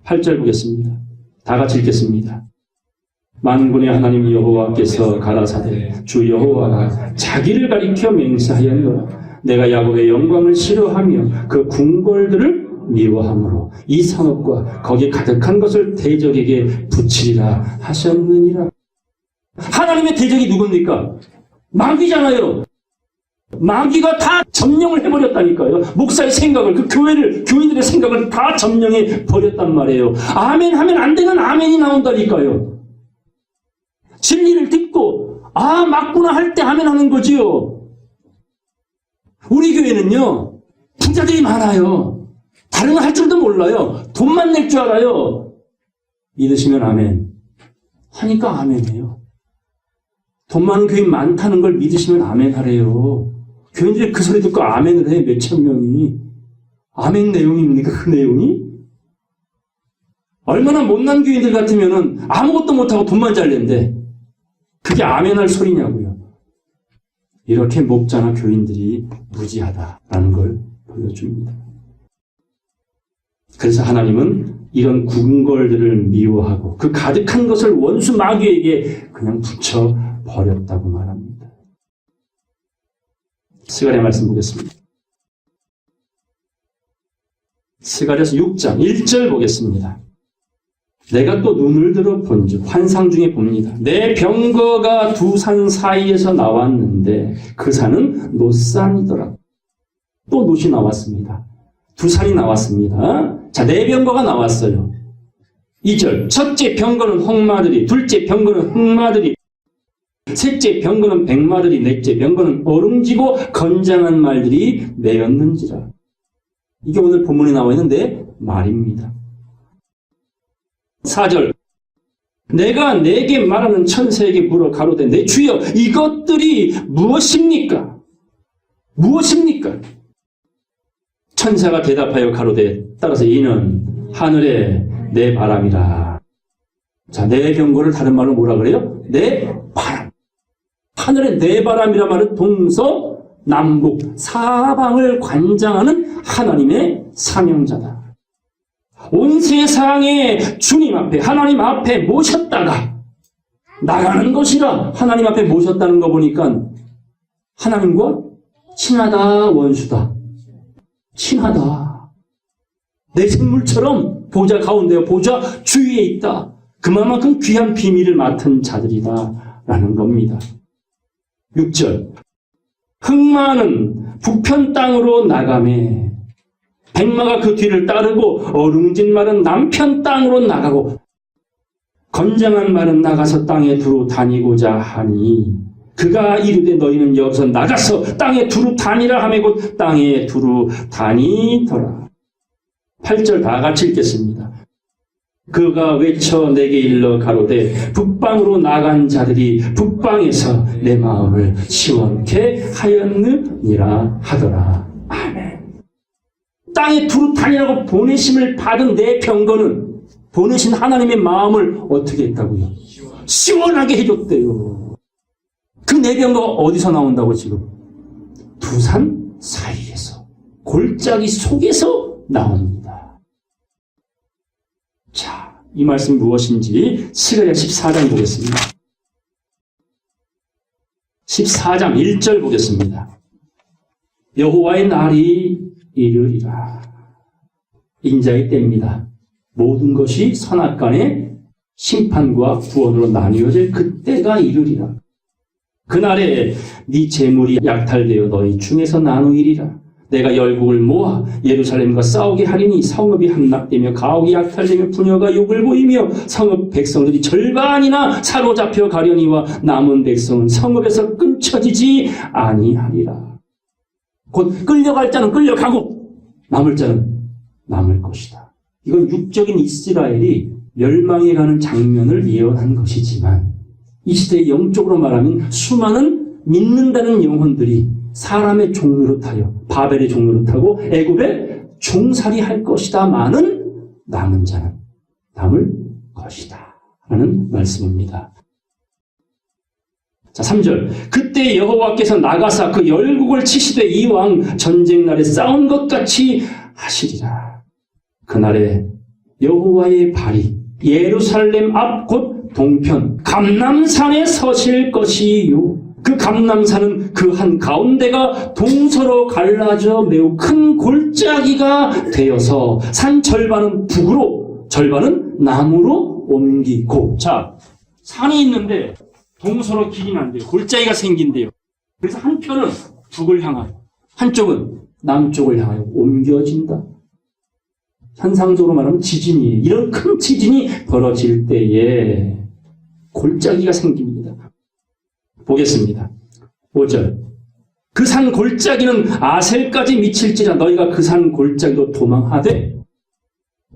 8절 보겠습니다. 다 같이 읽겠습니다. 만군의 하나님 여호와께서 가라사대 주 여호와가 자기를 가리켜 맹세하였노라. 내가 야곱의 영광을 싫어하며 그 궁궐들을 미워함으로 이 성읍과 거기 가득한 것을 대적에게 붙이리라 하셨느니라. 하나님의 대적이 누굽니까? 마귀잖아요. 마귀가 다 점령을 해버렸다니까요. 목사의 생각을, 그 교인들의 생각을 다 점령해 버렸단 말이에요. 아멘 하면 안 되는 아멘이 나온다니까요. 진리를 듣고 맞구나 할 때 아멘 하는 거지요. 우리 교회는요 부자들이 많아요. 다른 거 할 줄도 몰라요. 돈만 낼 줄 알아요. 믿으시면 아멘 하니까 아멘해요. 돈 많은 교인 많다는 걸 믿으시면 아멘 하래요. 교인들이 그 소리 듣고 아멘을 해. 몇천 명이. 아멘 내용입니까? 그 내용이? 얼마나 못난 교인들 같으면 아무것도 못하고 돈만 잘 낸대. 그게 아멘할 소리냐고요. 이렇게 목자나 교인들이 무지하다라는 걸 보여줍니다. 그래서 하나님은 이런 궁궐들을 미워하고 그 가득한 것을 원수 마귀에게 그냥 붙여버렸다고 말합니다. 스가랴 말씀 보겠습니다. 스가랴서 6장 1절 보겠습니다. 내가 또 눈을 들어 본즉 환상 중에 봅니다. 내 병거가 두 산 사이에서 나왔는데 그 산은 놋산이더라. 또 놋이 나왔습니다. 두 산이 나왔습니다. 자, 네 병거가 나왔어요. 2절 첫째 병거는 홍마들이, 둘째 병거는 흑마들이, 셋째 병거는 백마들이, 넷째 병거는 어릉지고 건장한 말들이 내었는지라. 이게 오늘 본문에 나와 있는 내 말입니다. 4절 내가 내게 말하는 천사에게 물어 가로되 내 주여 이것들이 무엇입니까? 무엇입니까? 천사가 대답하여 가로되 따라서 이는 하늘의 내 바람이라. 자, 내 병거를 다른 말로 뭐라 그래요? 내 바람. 하늘의 내 바람이라 말은 동서 남북 사방을 관장하는 하나님의 사명자다. 온 세상에 주님 앞에 하나님 앞에 모셨다가 나가는 것이라. 하나님 앞에 모셨다는 거 보니까 하나님과 친하다 원수다. 친하다. 내 생물처럼 보좌 가운데요. 보좌 주위에 있다. 그만큼 귀한 비밀을 맡은 자들이다 라는 겁니다. 6절 흑마는 북편 땅으로 나가매 백마가 그 뒤를 따르고 어릉진 말은 남편 땅으로 나가고 건장한 말은 나가서 땅에 두루 다니고자 하니 그가 이르되 너희는 여기서 나가서 땅에 두루 다니라 하매 곧 땅에 두루 다니더라. 8절 다 같이 읽겠습니다. 그가 외쳐 내게 일러 가로되 북방으로 나간 자들이 북방에서 내 마음을 시원케 하였느니라 하더라. 아멘. 땅에 두루 다니라고 보내심을 받은 내 병거는 보내신 하나님의 마음을 어떻게 했다고요? 시원하게 해줬대요. 그 내 병거가 어디서 나온다고 지금? 두 산 사이에서 골짜기 속에서 나옵니다. 자, 이 말씀이 무엇인지 스가랴 14장 보겠습니다. 14장 1절 보겠습니다. 여호와의 날이 이르리라. 인자의 때입니다. 모든 것이 선악간에 심판과 구원으로 나뉘어질 그때가 이르리라. 그날에 네 재물이 약탈되어 너희 중에서 나누이리라. 내가 열국을 모아 예루살렘과 싸우게 하리니 성읍이 함락되며 가옥이 약탈되며 부녀가 욕을 보이며 성읍 백성들이 절반이나 사로잡혀 가려니와 남은 백성은 성읍에서 끊쳐지지 아니하리라. 곧 끌려갈 자는 끌려가고 남을 자는 남을 것이다. 이건 육적인 이스라엘이 멸망해 가는 장면을 예언한 것이지만 이 시대에 영적으로 말하면 수많은 믿는다는 영혼들이 사람의 종로로 타요. 바벨의 종로로 타고 애굽에 종살이 할 것이다마는 남은 자는 남을 것이다 라는 말씀입니다. 자, 3절. 그때 여호와께서 나가사 그 열국을 치시되 이왕 전쟁날에 싸운 것 같이 하시리라. 그날에 여호와의 발이 예루살렘 앞 곧 동편 감람산에 서실 것이요. 그 감람산은 그 한 가운데가 동서로 갈라져 매우 큰 골짜기가 되어서 산 절반은 북으로 절반은 남으로 옮기고. 자, 산이 있는데 동서로 길이 난대요. 골짜기가 생긴대요. 그래서 한편은 북을 향하여 한쪽은 남쪽을 향하여 옮겨진다. 현상적으로 말하면 지진이에요. 이런 큰 지진이 벌어질 때에 골짜기가 생깁니다. 보겠습니다. 5절. 그 산 골짜기는 아셀까지 미칠지라 너희가 그 산 골짜기도 도망하되.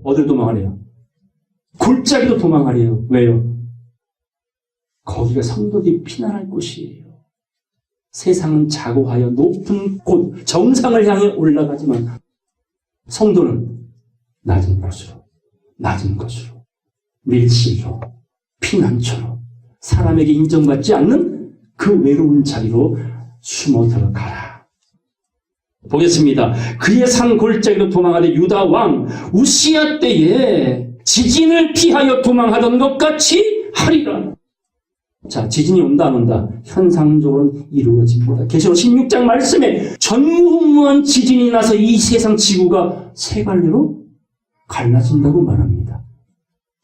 어딜 도망하래요? 골짜기도 도망하래요. 왜요? 거기가 성도들이 피난할 곳이에요. 세상은 자고하여 높은 곳, 정상을 향해 올라가지만 성도는 낮은 곳으로, 밀실로, 피난처로, 사람에게 인정받지 않는 그 외로운 자리로 숨어 들어가라. 보겠습니다. 그의 산 골짜기로 도망하되 유다 왕 우시야 때에 지진을 피하여 도망하던 것 같이 하리라. 자, 지진이 온다 안 온다? 현상적으로는 이루어집니다. 계시록 16장 말씀에 전무후무한 지진이 나서 이 세상 지구가 세 갈래로 갈라진다고 말합니다.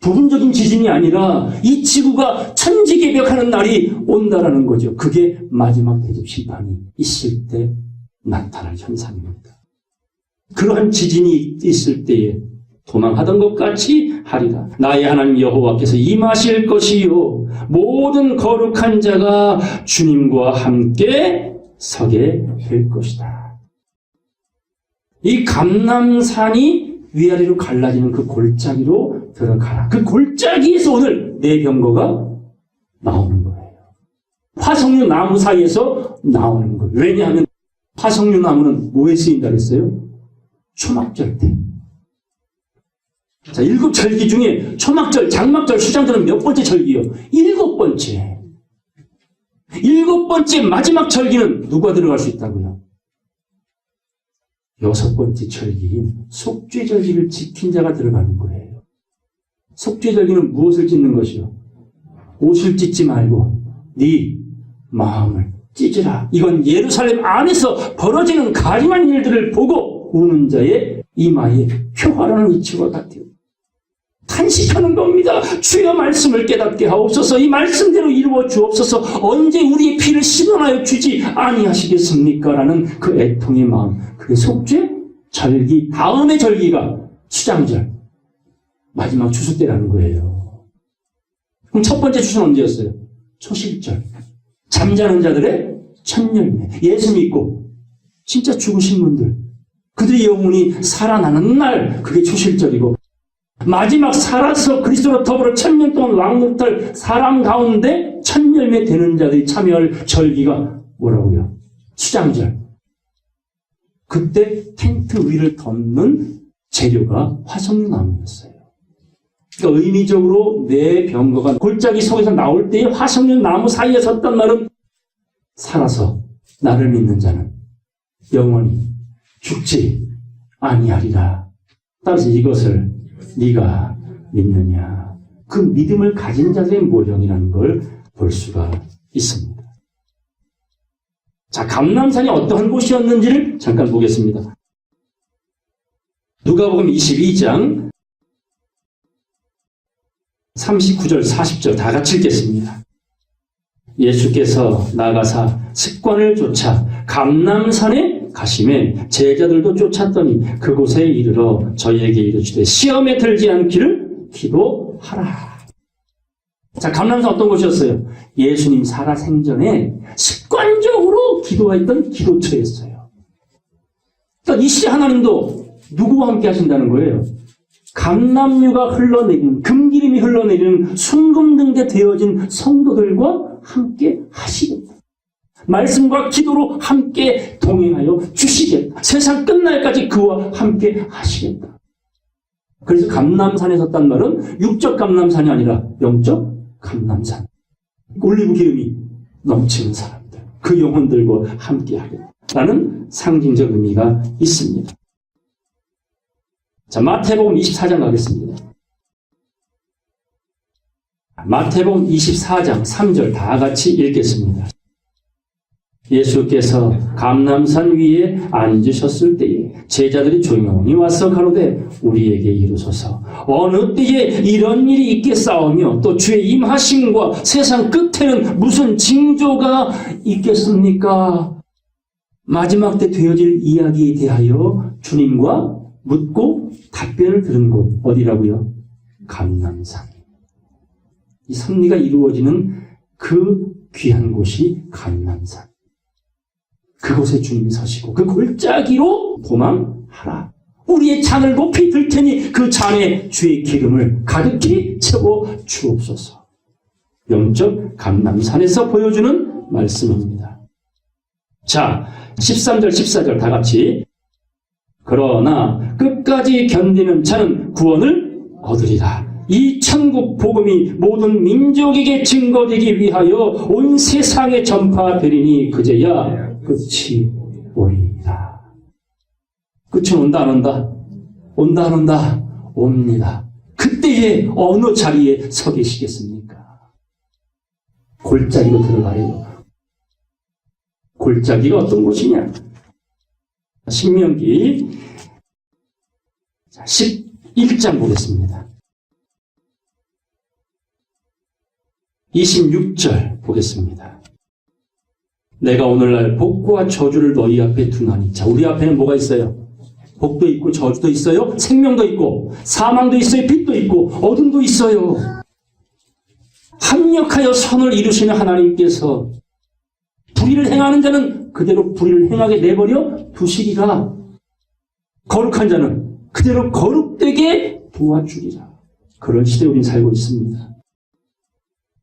부분적인 지진이 아니라 이 지구가 천지개벽하는 날이 온다라는 거죠. 그게 마지막 대접 심판이 있을 때 나타날 현상입니다. 그러한 지진이 있을 때에 도망하던 것 같이 하리라. 나의 하나님 여호와께서 임하실 것이요 모든 거룩한 자가 주님과 함께 서게 될 것이다. 이 감람산이 위아래로 갈라지는 그 골짜기로 들어가라. 그 골짜기에서 오늘 내 병거가 나오는 거예요. 화석류 나무 사이에서 나오는 거예요. 왜냐하면 화석류 나무는 뭐에 쓰인다 그랬어요? 초막절 때. 자, 7절기 중에 초막절, 장막절, 수장절은 몇 번째 절기요? 7번째. 7번째 마지막 절기는 누가 들어갈 수 있다고요? 6번째 절기인 속죄절기를 지킨 자가 들어가는 거예요. 속죄절기는 무엇을 찢는 것이요? 옷을 찢지 말고 네 마음을 찢으라. 이건 예루살렘 안에서 벌어지는 가증한 일들을 보고 우는 자의 이마에 표하라는 이치와 같아요. 탄식하는 겁니다. 주여 말씀을 깨닫게 하옵소서. 이 말씀대로 이루어 주옵소서. 언제 우리의 피를 신원하여 주지 아니하시겠습니까? 라는 그 애통의 마음. 그게 속죄 절기 다음의 절기가 수장절 마지막 추수 때라는 거예요. 그럼 첫 번째 추수는 언제였어요? 초실절. 잠자는 자들의 첫 열매. 예수 믿고 진짜 죽으신 분들 그들의 영혼이 살아나는 날 그게 초실절이고 마지막 살아서 그리스도로 더불어 1000년 동안 왕노릇할 사람 가운데 첫 열매 되는 자들이 참여할 절기가 뭐라고요? 수장절. 그때 텐트 위를 덮는 재료가 화석류나무였어요. 그러니까 의미적으로 내 병거가 골짜기 속에서 나올 때에 화석류나무 사이에 섰단 말은 살아서 나를 믿는 자는 영원히 죽지 아니하리라. 따라서 이것을 네가 믿느냐? 그 믿음을 가진 자들의 모형이라는 걸 볼 수가 있습니다. 자, 감람산이 어떠한 곳이었는지를 잠깐 보겠습니다. 누가복음 22장 39절, 40절 다 같이 읽겠습니다. 예수께서 나가사 습관을 쫓아 감람산에 가심에 제자들도 쫓았더니 그곳에 이르러 저희에게 이르시되 시험에 들지 않기를 기도하라. 자, 감람산 어떤 곳이었어요? 예수님 살아생전에 습관적으로 기도했던 기도처였어요. 그러니까 이 시대 하나님도 누구와 함께 하신다는 거예요? 감람류가 흘러내리는, 금기름이 흘러내리는 순금등대 되어진 성도들과 함께 하시겠다. 말씀과 기도로 함께 동행하여 주시겠다. 세상 끝날까지 그와 함께 하시겠다. 그래서 감람산에 섰단 말은 육적 감람산이 아니라 영적 감람산. 올리브 기름이 넘치는 사람들, 그 영혼들과 함께 하겠다라는 상징적 의미가 있습니다. 자, 마태복음 24장 가겠습니다. 마태복음 24장 3절 다 같이 읽겠습니다. 예수께서 감람산 위에 앉으셨을 때에 제자들이 조용히 와서 가로되 우리에게 이루소서 어느 때에 이런 일이 있겠사오며 또 주의 임하심과 세상 끝에는 무슨 징조가 있겠습니까? 마지막 때 되어질 이야기에 대하여 주님과 묻고 답변을 들은 곳 어디라고요? 감람산. 이 섭리가 이루어지는 그 귀한 곳이 감람산. 그곳에 주님이 서시고 그 골짜기로 도망하라. 우리의 잔을 높이 들 테니 그 잔에 주의 기름을 가득히 채워 주옵소서. 영적 감람산에서 보여주는 말씀입니다. 자, 13절 14절 다 같이 그러나 끝까지 견디는 자는 구원을 얻으리라. 이 천국 복음이 모든 민족에게 증거되기 위하여 온 세상에 전파되리니 그제야 끝이 오리이다. 끝은 온다 안 온다? 온다 안 온다? 옵니다. 그때에 어느 자리에 서 계시겠습니까? 골짜기로 들어가래요. 골짜기가 어떤 곳이냐? 신명기 11장 보겠습니다. 26절 보겠습니다. 내가 오늘날 복과 저주를 너희 앞에 두나니. 자, 우리 앞에는 뭐가 있어요? 복도 있고 저주도 있어요. 생명도 있고 사망도 있어요. 빛도 있고 어둠도 있어요. 합력하여 선을 이루시는 하나님께서 불의를 행하는 자는 그대로 불의를 행하게 내버려 두시리라. 거룩한 자는 그대로 거룩되게 도와주리라. 그런 시대에 우리는 살고 있습니다.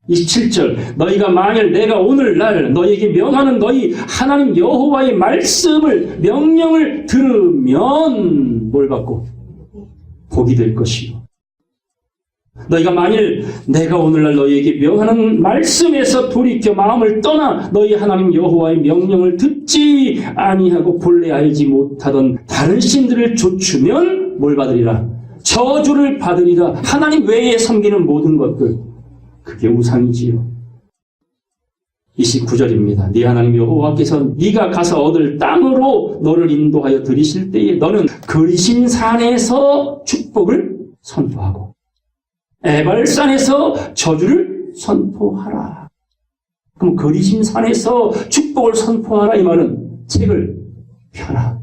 27절 너희가 만일 내가 오늘날 너희에게 명하는 너희 하나님 여호와의 말씀을 명령을 들으면 뭘 받고? 복이 될 것이요. 너희가 만일 내가 오늘날 너희에게 명하는 말씀에서 돌이켜 마음을 떠나 너희 하나님 여호와의 명령을 듣지 아니하고 본래 알지 못하던 다른 신들을 좇으면 뭘 받으리라? 저주를 받으리라. 하나님 외에 섬기는 모든 것들 그게 우상이지요. 29절입니다. 네 하나님 여호와께서 네가 가서 얻을 땅으로 너를 인도하여 들이실 때에 너는 그리신 산에서 축복을 선포하고 에발산에서 저주를 선포하라. 그럼 그리신 산에서 축복을 선포하라 이 말은 책을 펴라.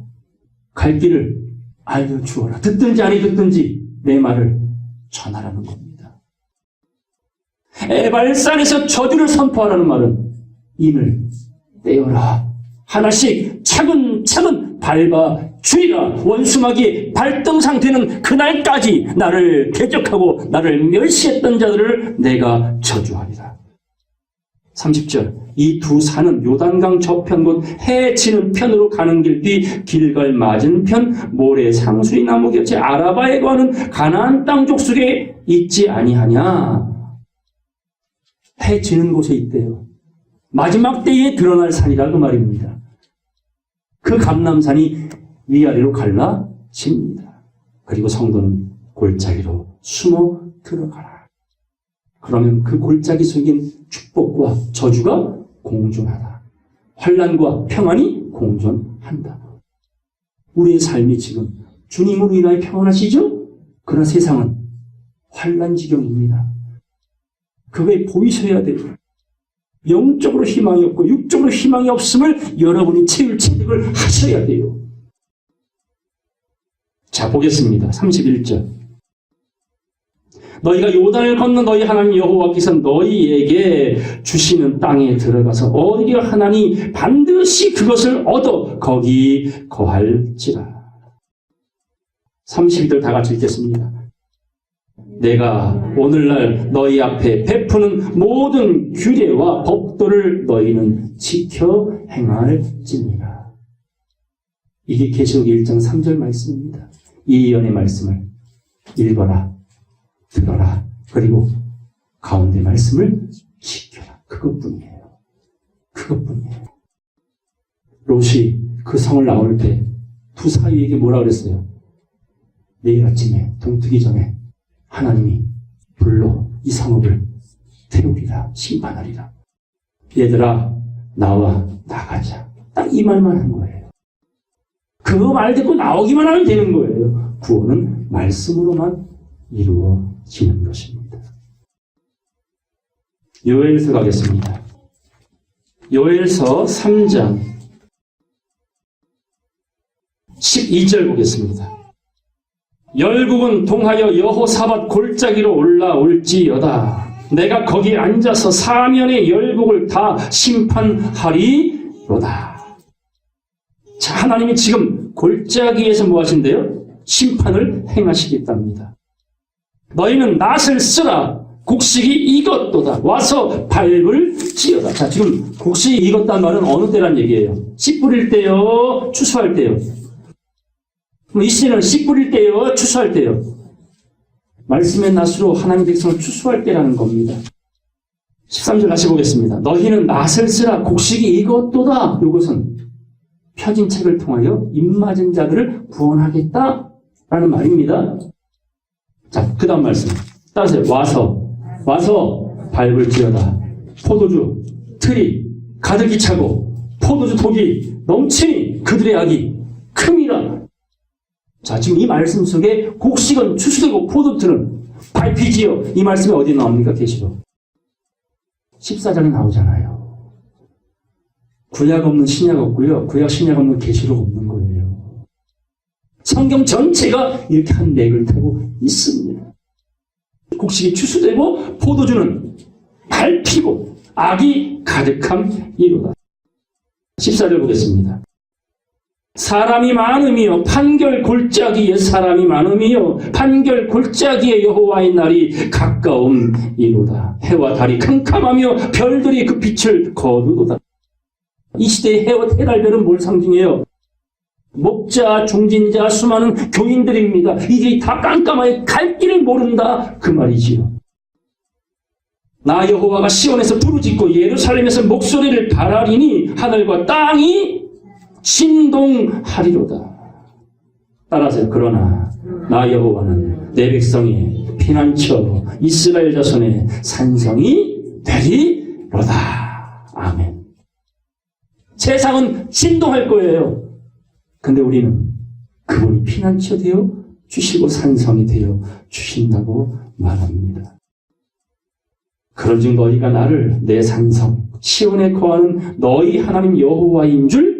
갈 길을 알려주어라. 듣든지 아니 듣든지 내 말을 전하라는 겁니다. 에발산에서 저주를 선포하라는 말은 인을 떼어라. 하나씩 차근차근 밟아 주리라. 원수막이 발등상 되는 그날까지 나를 대적하고 나를 멸시했던 자들을 내가 저주하리라. 30절 이 두 산은 요단강 저편 곧 해 지는 편으로 가는 길 뒤 길갈 맞은편 모래 상수리 나무 곁에 아라바에 거하는 가나안 땅 족속에 있지 아니하냐. 해 지는 곳에 있대요. 마지막 때에 드러날 산이라 그 말입니다. 그 감람산이 위아래로 갈라집니다. 그리고 성도는 골짜기로 숨어 들어가라. 그러면 그 골짜기 속엔 축복과 저주가 공존하다. 환난과 평안이 공존한다. 우리의 삶이 지금 주님으로 인하여 평안하시죠? 그러나 세상은 환난 지경입니다. 그거에 보이셔야 돼요. 영적으로 희망이 없고 육적으로 희망이 없음을 여러분이 채울 체득을 하셔야 돼요. 자, 보겠습니다. 31절. 너희가 요단을 건너 너희 하나님 여호와께서 너희에게 주시는 땅에 들어가서 얻으려 하나니 반드시 그것을 얻어 거기 거할지라. 32절 다 같이 읽겠습니다. 내가 오늘날 너희 앞에 베푸는 모든 규례와 법도를 너희는 지켜 행할지니라. 이게 계시록 1장 3절 말씀입니다. 이 예언의 말씀을 읽어라, 들어라, 그리고 가운데 말씀을 지켜라. 그것뿐이에요. 그것뿐이에요. 롯이 그 성을 나올 때 두 사위에게 뭐라 그랬어요? 내일 아침에 동 뜨기 전에 하나님이 불로 이 성읍을 태우리라, 심판하리라. 얘들아, 나와 나가자. 딱 이 말만 한 거예요. 그 말 듣고 나오기만 하면 되는 거예요. 구원은 말씀으로만 이루어지는 것입니다. 요엘서 가겠습니다. 요엘서 3장 12절 보겠습니다. 열국은 동하여 여호사밧 골짜기로 올라올지어다. 내가 거기 앉아서 사면의 열국을 다 심판하리로다. 자, 하나님이 지금 골짜기에서 뭐 하신대요? 심판을 행하시겠답니다. 너희는 낫을 쓰라. 곡식이 익었도다. 와서 밟을지어다. 자, 지금 곡식이 익었다는 말은 어느 때란 얘기예요? 씨 뿌릴 때요? 추수할 때요? 이 시는 씨 뿌릴 때요? 추수할 때요? 말씀의 낫으로 하나님의 백성을 추수할 때라는 겁니다. 13절 다시 보겠습니다. 너희는 낫을 쓰라. 곡식이 익었도다. 이것은 펴진 책을 통하여 입맞은 자들을 구원하겠다라는 말입니다. 자, 그 다음 말씀 따라서 와서 밟을지어다. 포도주 틀이 가득히 차고 포도주 독이 넘치니 그들의 악이 큼이라. 자, 지금 이 말씀 속에 곡식은 추수되고 포도틀은 밟히지요. 이 말씀이 어디 나옵니까? 계시록 14장에 나오잖아요. 구약 없는 신약 없고요. 구약 신약 없는 계시록 없는 거예요. 성경 전체가 이렇게 한 맥을 타고 있습니다. 곡식이 추수되고 포도주는 밟히고 악이 가득함이로다. 14절 보겠습니다. 사람이 많음이요 판결 골짜기에 사람이 많음이요 판결 골짜기에 여호와의 날이 가까움이로다. 해와 달이 캄캄하며 별들이 그 빛을 거두도다. 이 시대의 해와 해달별은 뭘 상징해요? 목자, 중진자, 수많은 교인들입니다. 이들이 다 깜깜하게 갈 길을 모른다 그 말이지요. 나 여호와가 시온에서 부르짖고 예루살렘에서 목소리를 발하리니 하늘과 땅이 신동하리로다. 따라서 그러나 나 여호와는 내 백성의 피난처 이스라엘 자손의 산성이 되리로다. 아멘. 세상은 신동할 거예요. 근데 우리는 그분이 피난처 되어 주시고 산성이 되어 주신다고 말합니다. 그런즉 너희가 나를 내 산성 시온에 거하는 너희 하나님 여호와인 줄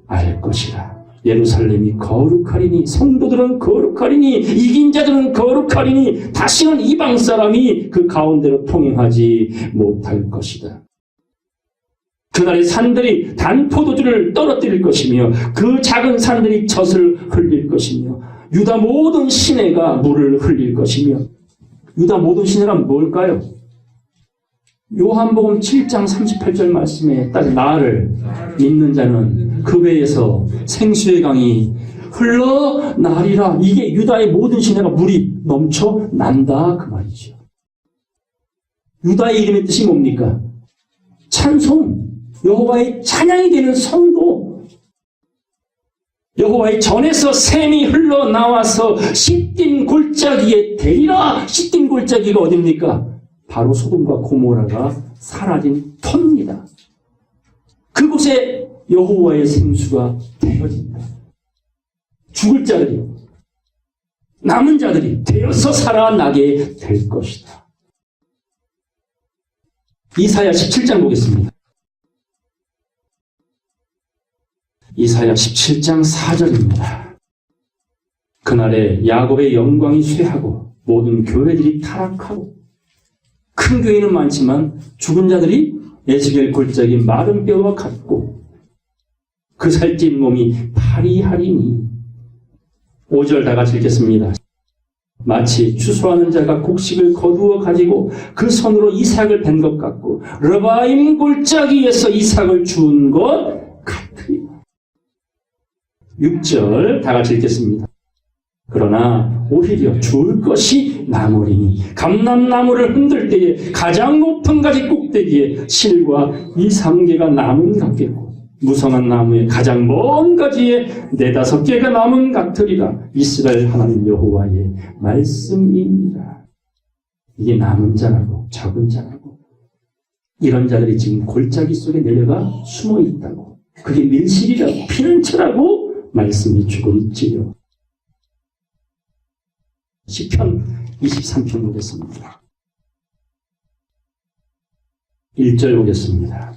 알 것이라. 예루살렘이 거룩하리니 성도들은 거룩하리니 이긴 자들은 거룩하리니 다시는 이방 사람이 그 가운데로 통행하지 못할 것이다. 그날의 산들이 단 포도주를 떨어뜨릴 것이며 그 작은 산들이 젖을 흘릴 것이며 유다 모든 시내가 물을 흘릴 것이며. 유다 모든 시내란 뭘까요? 요한복음 7장 38절 말씀에 따라 나를 믿는 자는 그 배에서 생수의 강이 흘러나리라. 이게 유다의 모든 시내가 물이 넘쳐난다 그 말이죠. 유다의 이름의 뜻이 뭡니까? 찬송, 여호와의 찬양이 되는 성도. 여호와의 전에서 샘이 흘러나와서 시딤 골짜기에 대리라. 시딤 골짜기가 어딥니까? 바로 소돔과 고모라가 사라진 터입니다. 그곳에 여호와의 생수가 되어진다. 죽을 자들이 남은 자들이 되어서 살아나게 될 것이다. 이사야 17장 보겠습니다. 이사야 17장 4절입니다. 그날에 야곱의 영광이 쇠하고 모든 교회들이 타락하고 큰 교회는 많지만 죽은 자들이 에스겔 골짜기 마른 뼈와 같고 그 살찐 몸이 파리하리니. 5절 다 같이 읽겠습니다. 마치 추수하는 자가 곡식을 거두어 가지고 그 손으로 이삭을 벤 것 같고 르바임 골짜기에서 이삭을 주운 것 같으리라. 6절 다 같이 읽겠습니다. 그러나 오히려 주울 것이 남으리니 감람나무를 흔들 때에 가장 높은 가지 꼭대기에 실과 2~3개가 남은 같겠고 무성한 나무에 가장 먼 가지에 4~5개가 남은 같으리라. 이스라엘 하나님 여호와의 말씀입니다. 이게 남은 자라고 적은 자라고 이런 자들이 지금 골짜기 속에 내려가 숨어 있다고, 그게 밀실이라고 피난처라고 말씀이 주고 있지요. 시편 23편 보겠습니다. 1절 보겠습니다.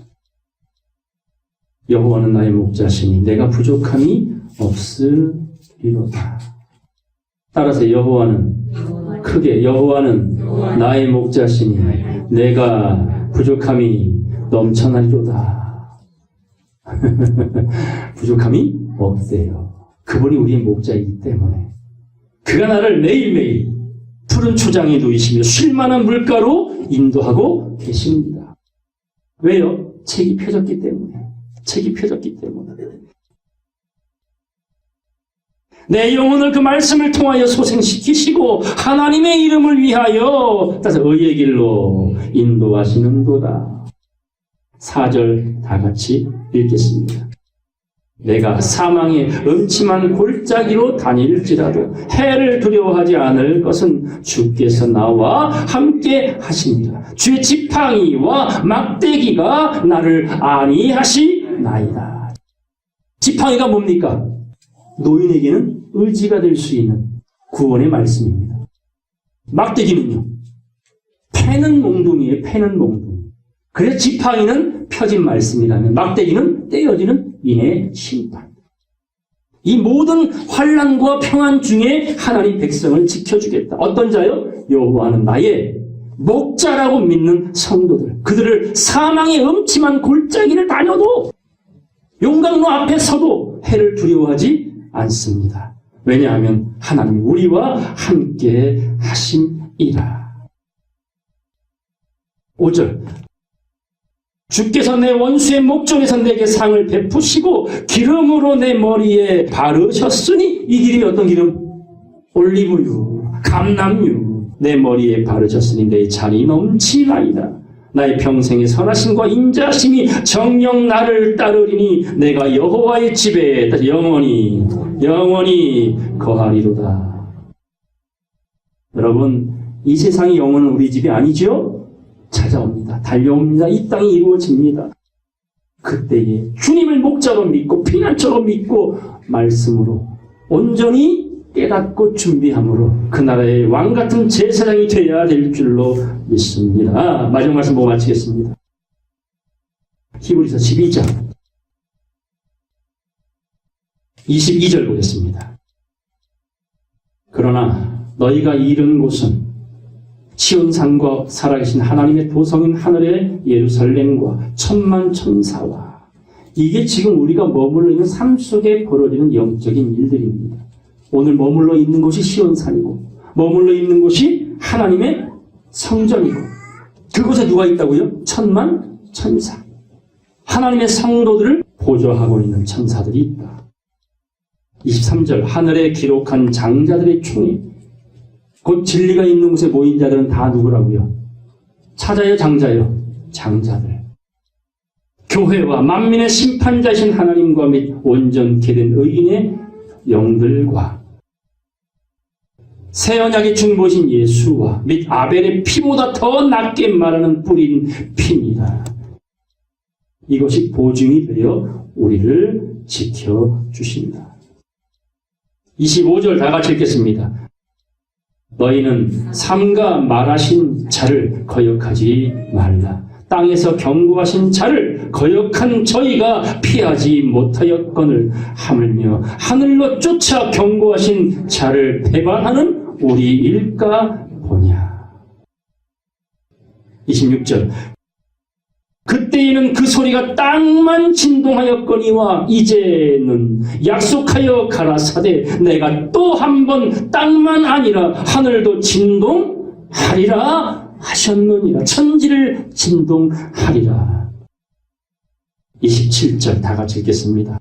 여호와는 나의 목자시니 내가 부족함이 없으리로다. 따라서 여호와는 크게 여호와는 나의 목자시니 내가 부족함이 넘쳐나리로다. 부족함이 없대요. 그분이 우리의 목자이기 때문에 그가 나를 매일매일 푸른 초장에 누이시며 쉴만한 물가로 인도하고 계십니다. 왜요? 책이 펴졌기 때문에. 책이 펴졌기 때문에. 내 영혼을 그 말씀을 통하여 소생시키시고 하나님의 이름을 위하여 따라서 의의 길로 인도하시는도다. 4절 다 같이 읽겠습니다. 내가 사망의 음침한 골짜기로 다닐지라도 해를 두려워하지 않을 것은 주께서 나와 함께 하시니라. 주의 지팡이와 막대기가 나를 안위하시나이다. 지팡이가 뭡니까? 노인에게는 의지가 될 수 있는 구원의 말씀입니다. 막대기는요, 패는 몽둥이에요. 패는 몽둥이. 그래서 지팡이는 펴진 말씀이라면 막대기는 떼어지는 인의 심판. 이 모든 환난과 평안 중에 하나님 백성을 지켜주겠다. 어떤 자요? 여호와는 나의 목자라고 믿는 성도들. 그들을 사망의 음침한 골짜기를 다녀도 용광로 앞에 서도 해를 두려워하지 않습니다. 왜냐하면 하나님이 우리와 함께 하심이라. 5절 주께서 내 원수의 목전에서 내게 상을 베푸시고 기름으로 내 머리에 바르셨으니. 이 기름이 어떤 기름? 올리브유, 감람유. 내 머리에 바르셨으니 내 잔이 넘치나이다. 나의 평생의 선하심과 인자심이 정녕 나를 따르리니 내가 여호와의 집에 영원히 거하리로다. 여러분, 이 세상의 영혼은 우리 집이 아니죠? 찾아옵니다. 달려옵니다. 이 땅이 이루어집니다. 그때에 주님을 목자로 믿고 피난처로 믿고 말씀으로 온전히 깨닫고 준비함으로 그 나라의 왕같은 제사장이 되어야 될 줄로 믿습니다. 마지막 말씀 보고 마치겠습니다. 히브리서 12장 22절 보겠습니다. 그러나 너희가 이른 곳은 시온산과 살아계신 하나님의 도성인 하늘의 예루살렘과 천만 천사와, 이게 지금 우리가 머물러 있는 삶 속에 벌어지는 영적인 일들입니다. 오늘 머물러 있는 곳이 시온산이고 머물러 있는 곳이 하나님의 성전이고 그곳에 누가 있다고요? 천만 천사. 하나님의 성도들을 보좌하고 있는 천사들이 있다. 23절 하늘에 기록한 장자들의 총회, 곧 진리가 있는 곳에 모인 자들은 다 누구라고요? 차자요, 장자요? 장자들. 교회와 만민의 심판자이신 하나님과 및 온전케 된 의인의 영들과 새 언약의 중보신 예수와 및 아벨의 피보다 더 낫게 말하는 뿌린 피입니다. 이것이 보증이 되어 우리를 지켜주신다. 25절 다 같이 읽겠습니다. 너희는 삼가 말하신 자를 거역하지 말라. 땅에서 경고하신 자를 거역한 저희가 피하지 못하였거늘 하물며 하늘로 쫓아 경고하신 자를 배반하는 우리일까 보냐. 26절. 그때에는 그 소리가 땅만 진동하였거니와 이제는 약속하여 가라사대 내가 또 한 번 땅만 아니라 하늘도 진동하리라 하셨느니라. 천지를 진동하리라. 27절 다 같이 읽겠습니다.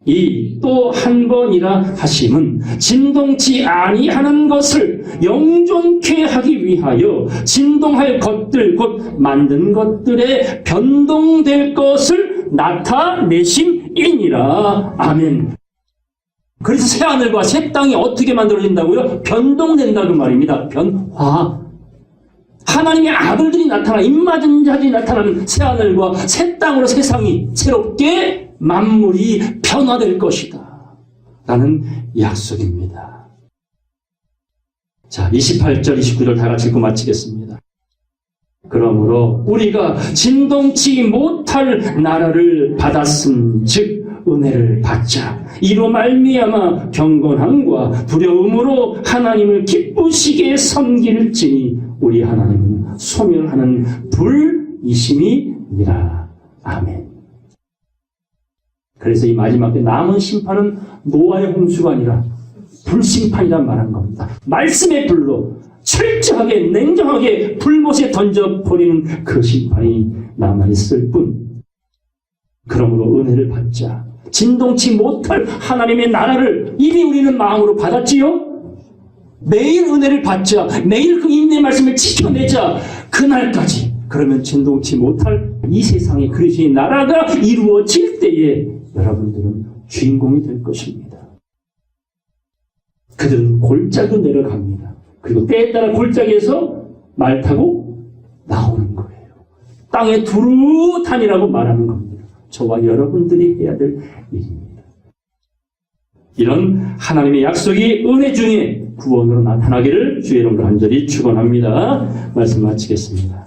이 또 한 번이라 하심은 진동치 아니하는 것을 영존케 하기 위하여 진동할 것들 곧 만든 것들에 변동될 것을 나타내심이니라. 아멘. 그래서 새하늘과 새 땅이 어떻게 만들어진다고요? 변동된다고 말입니다. 변화. 하나님의 아들들이 나타나 입맞은 자들이 나타나는 새하늘과 새 땅으로 세상이 새롭게 만물이 변화될 것이다 라는 약속입니다. 자, 28절 29절 다 같이 읽고 마치겠습니다. 그러므로 우리가 진동치 못할 나라를 받았은즉 은혜를 받자. 이로 말미암아 경건함과 두려움으로 하나님을 기쁘시게 섬길지니 우리 하나님은 소멸하는 불이심이니라. 아멘. 그래서 이 마지막 때 남은 심판은 노아의 홍수가 아니라 불심판이란 말한 겁니다. 말씀의 불로 철저하게 냉정하게 불못에 던져버리는 그 심판이 남아있을 뿐. 그러므로 은혜를 받자. 진동치 못할 하나님의 나라를 이미 우리는 마음으로 받았지요? 매일 은혜를 받자. 매일 그 인내 말씀을 지켜내자. 그날까지. 그러면 진동치 못할 이 세상의 그리스도의 나라가 이루어질 때에 여러분들은 주인공이 될 것입니다. 그들은 골짜기로 내려갑니다. 그리고 때에 따라 골짜기에서 말 타고 나오는 거예요. 땅에 두루 다니라고 말하는 겁니다. 저와 여러분들이 해야 될 일입니다. 이런 하나님의 약속이 은혜 중에 구원으로 나타나기를 주의 이름으로 간절히 축원합니다. 말씀 마치겠습니다.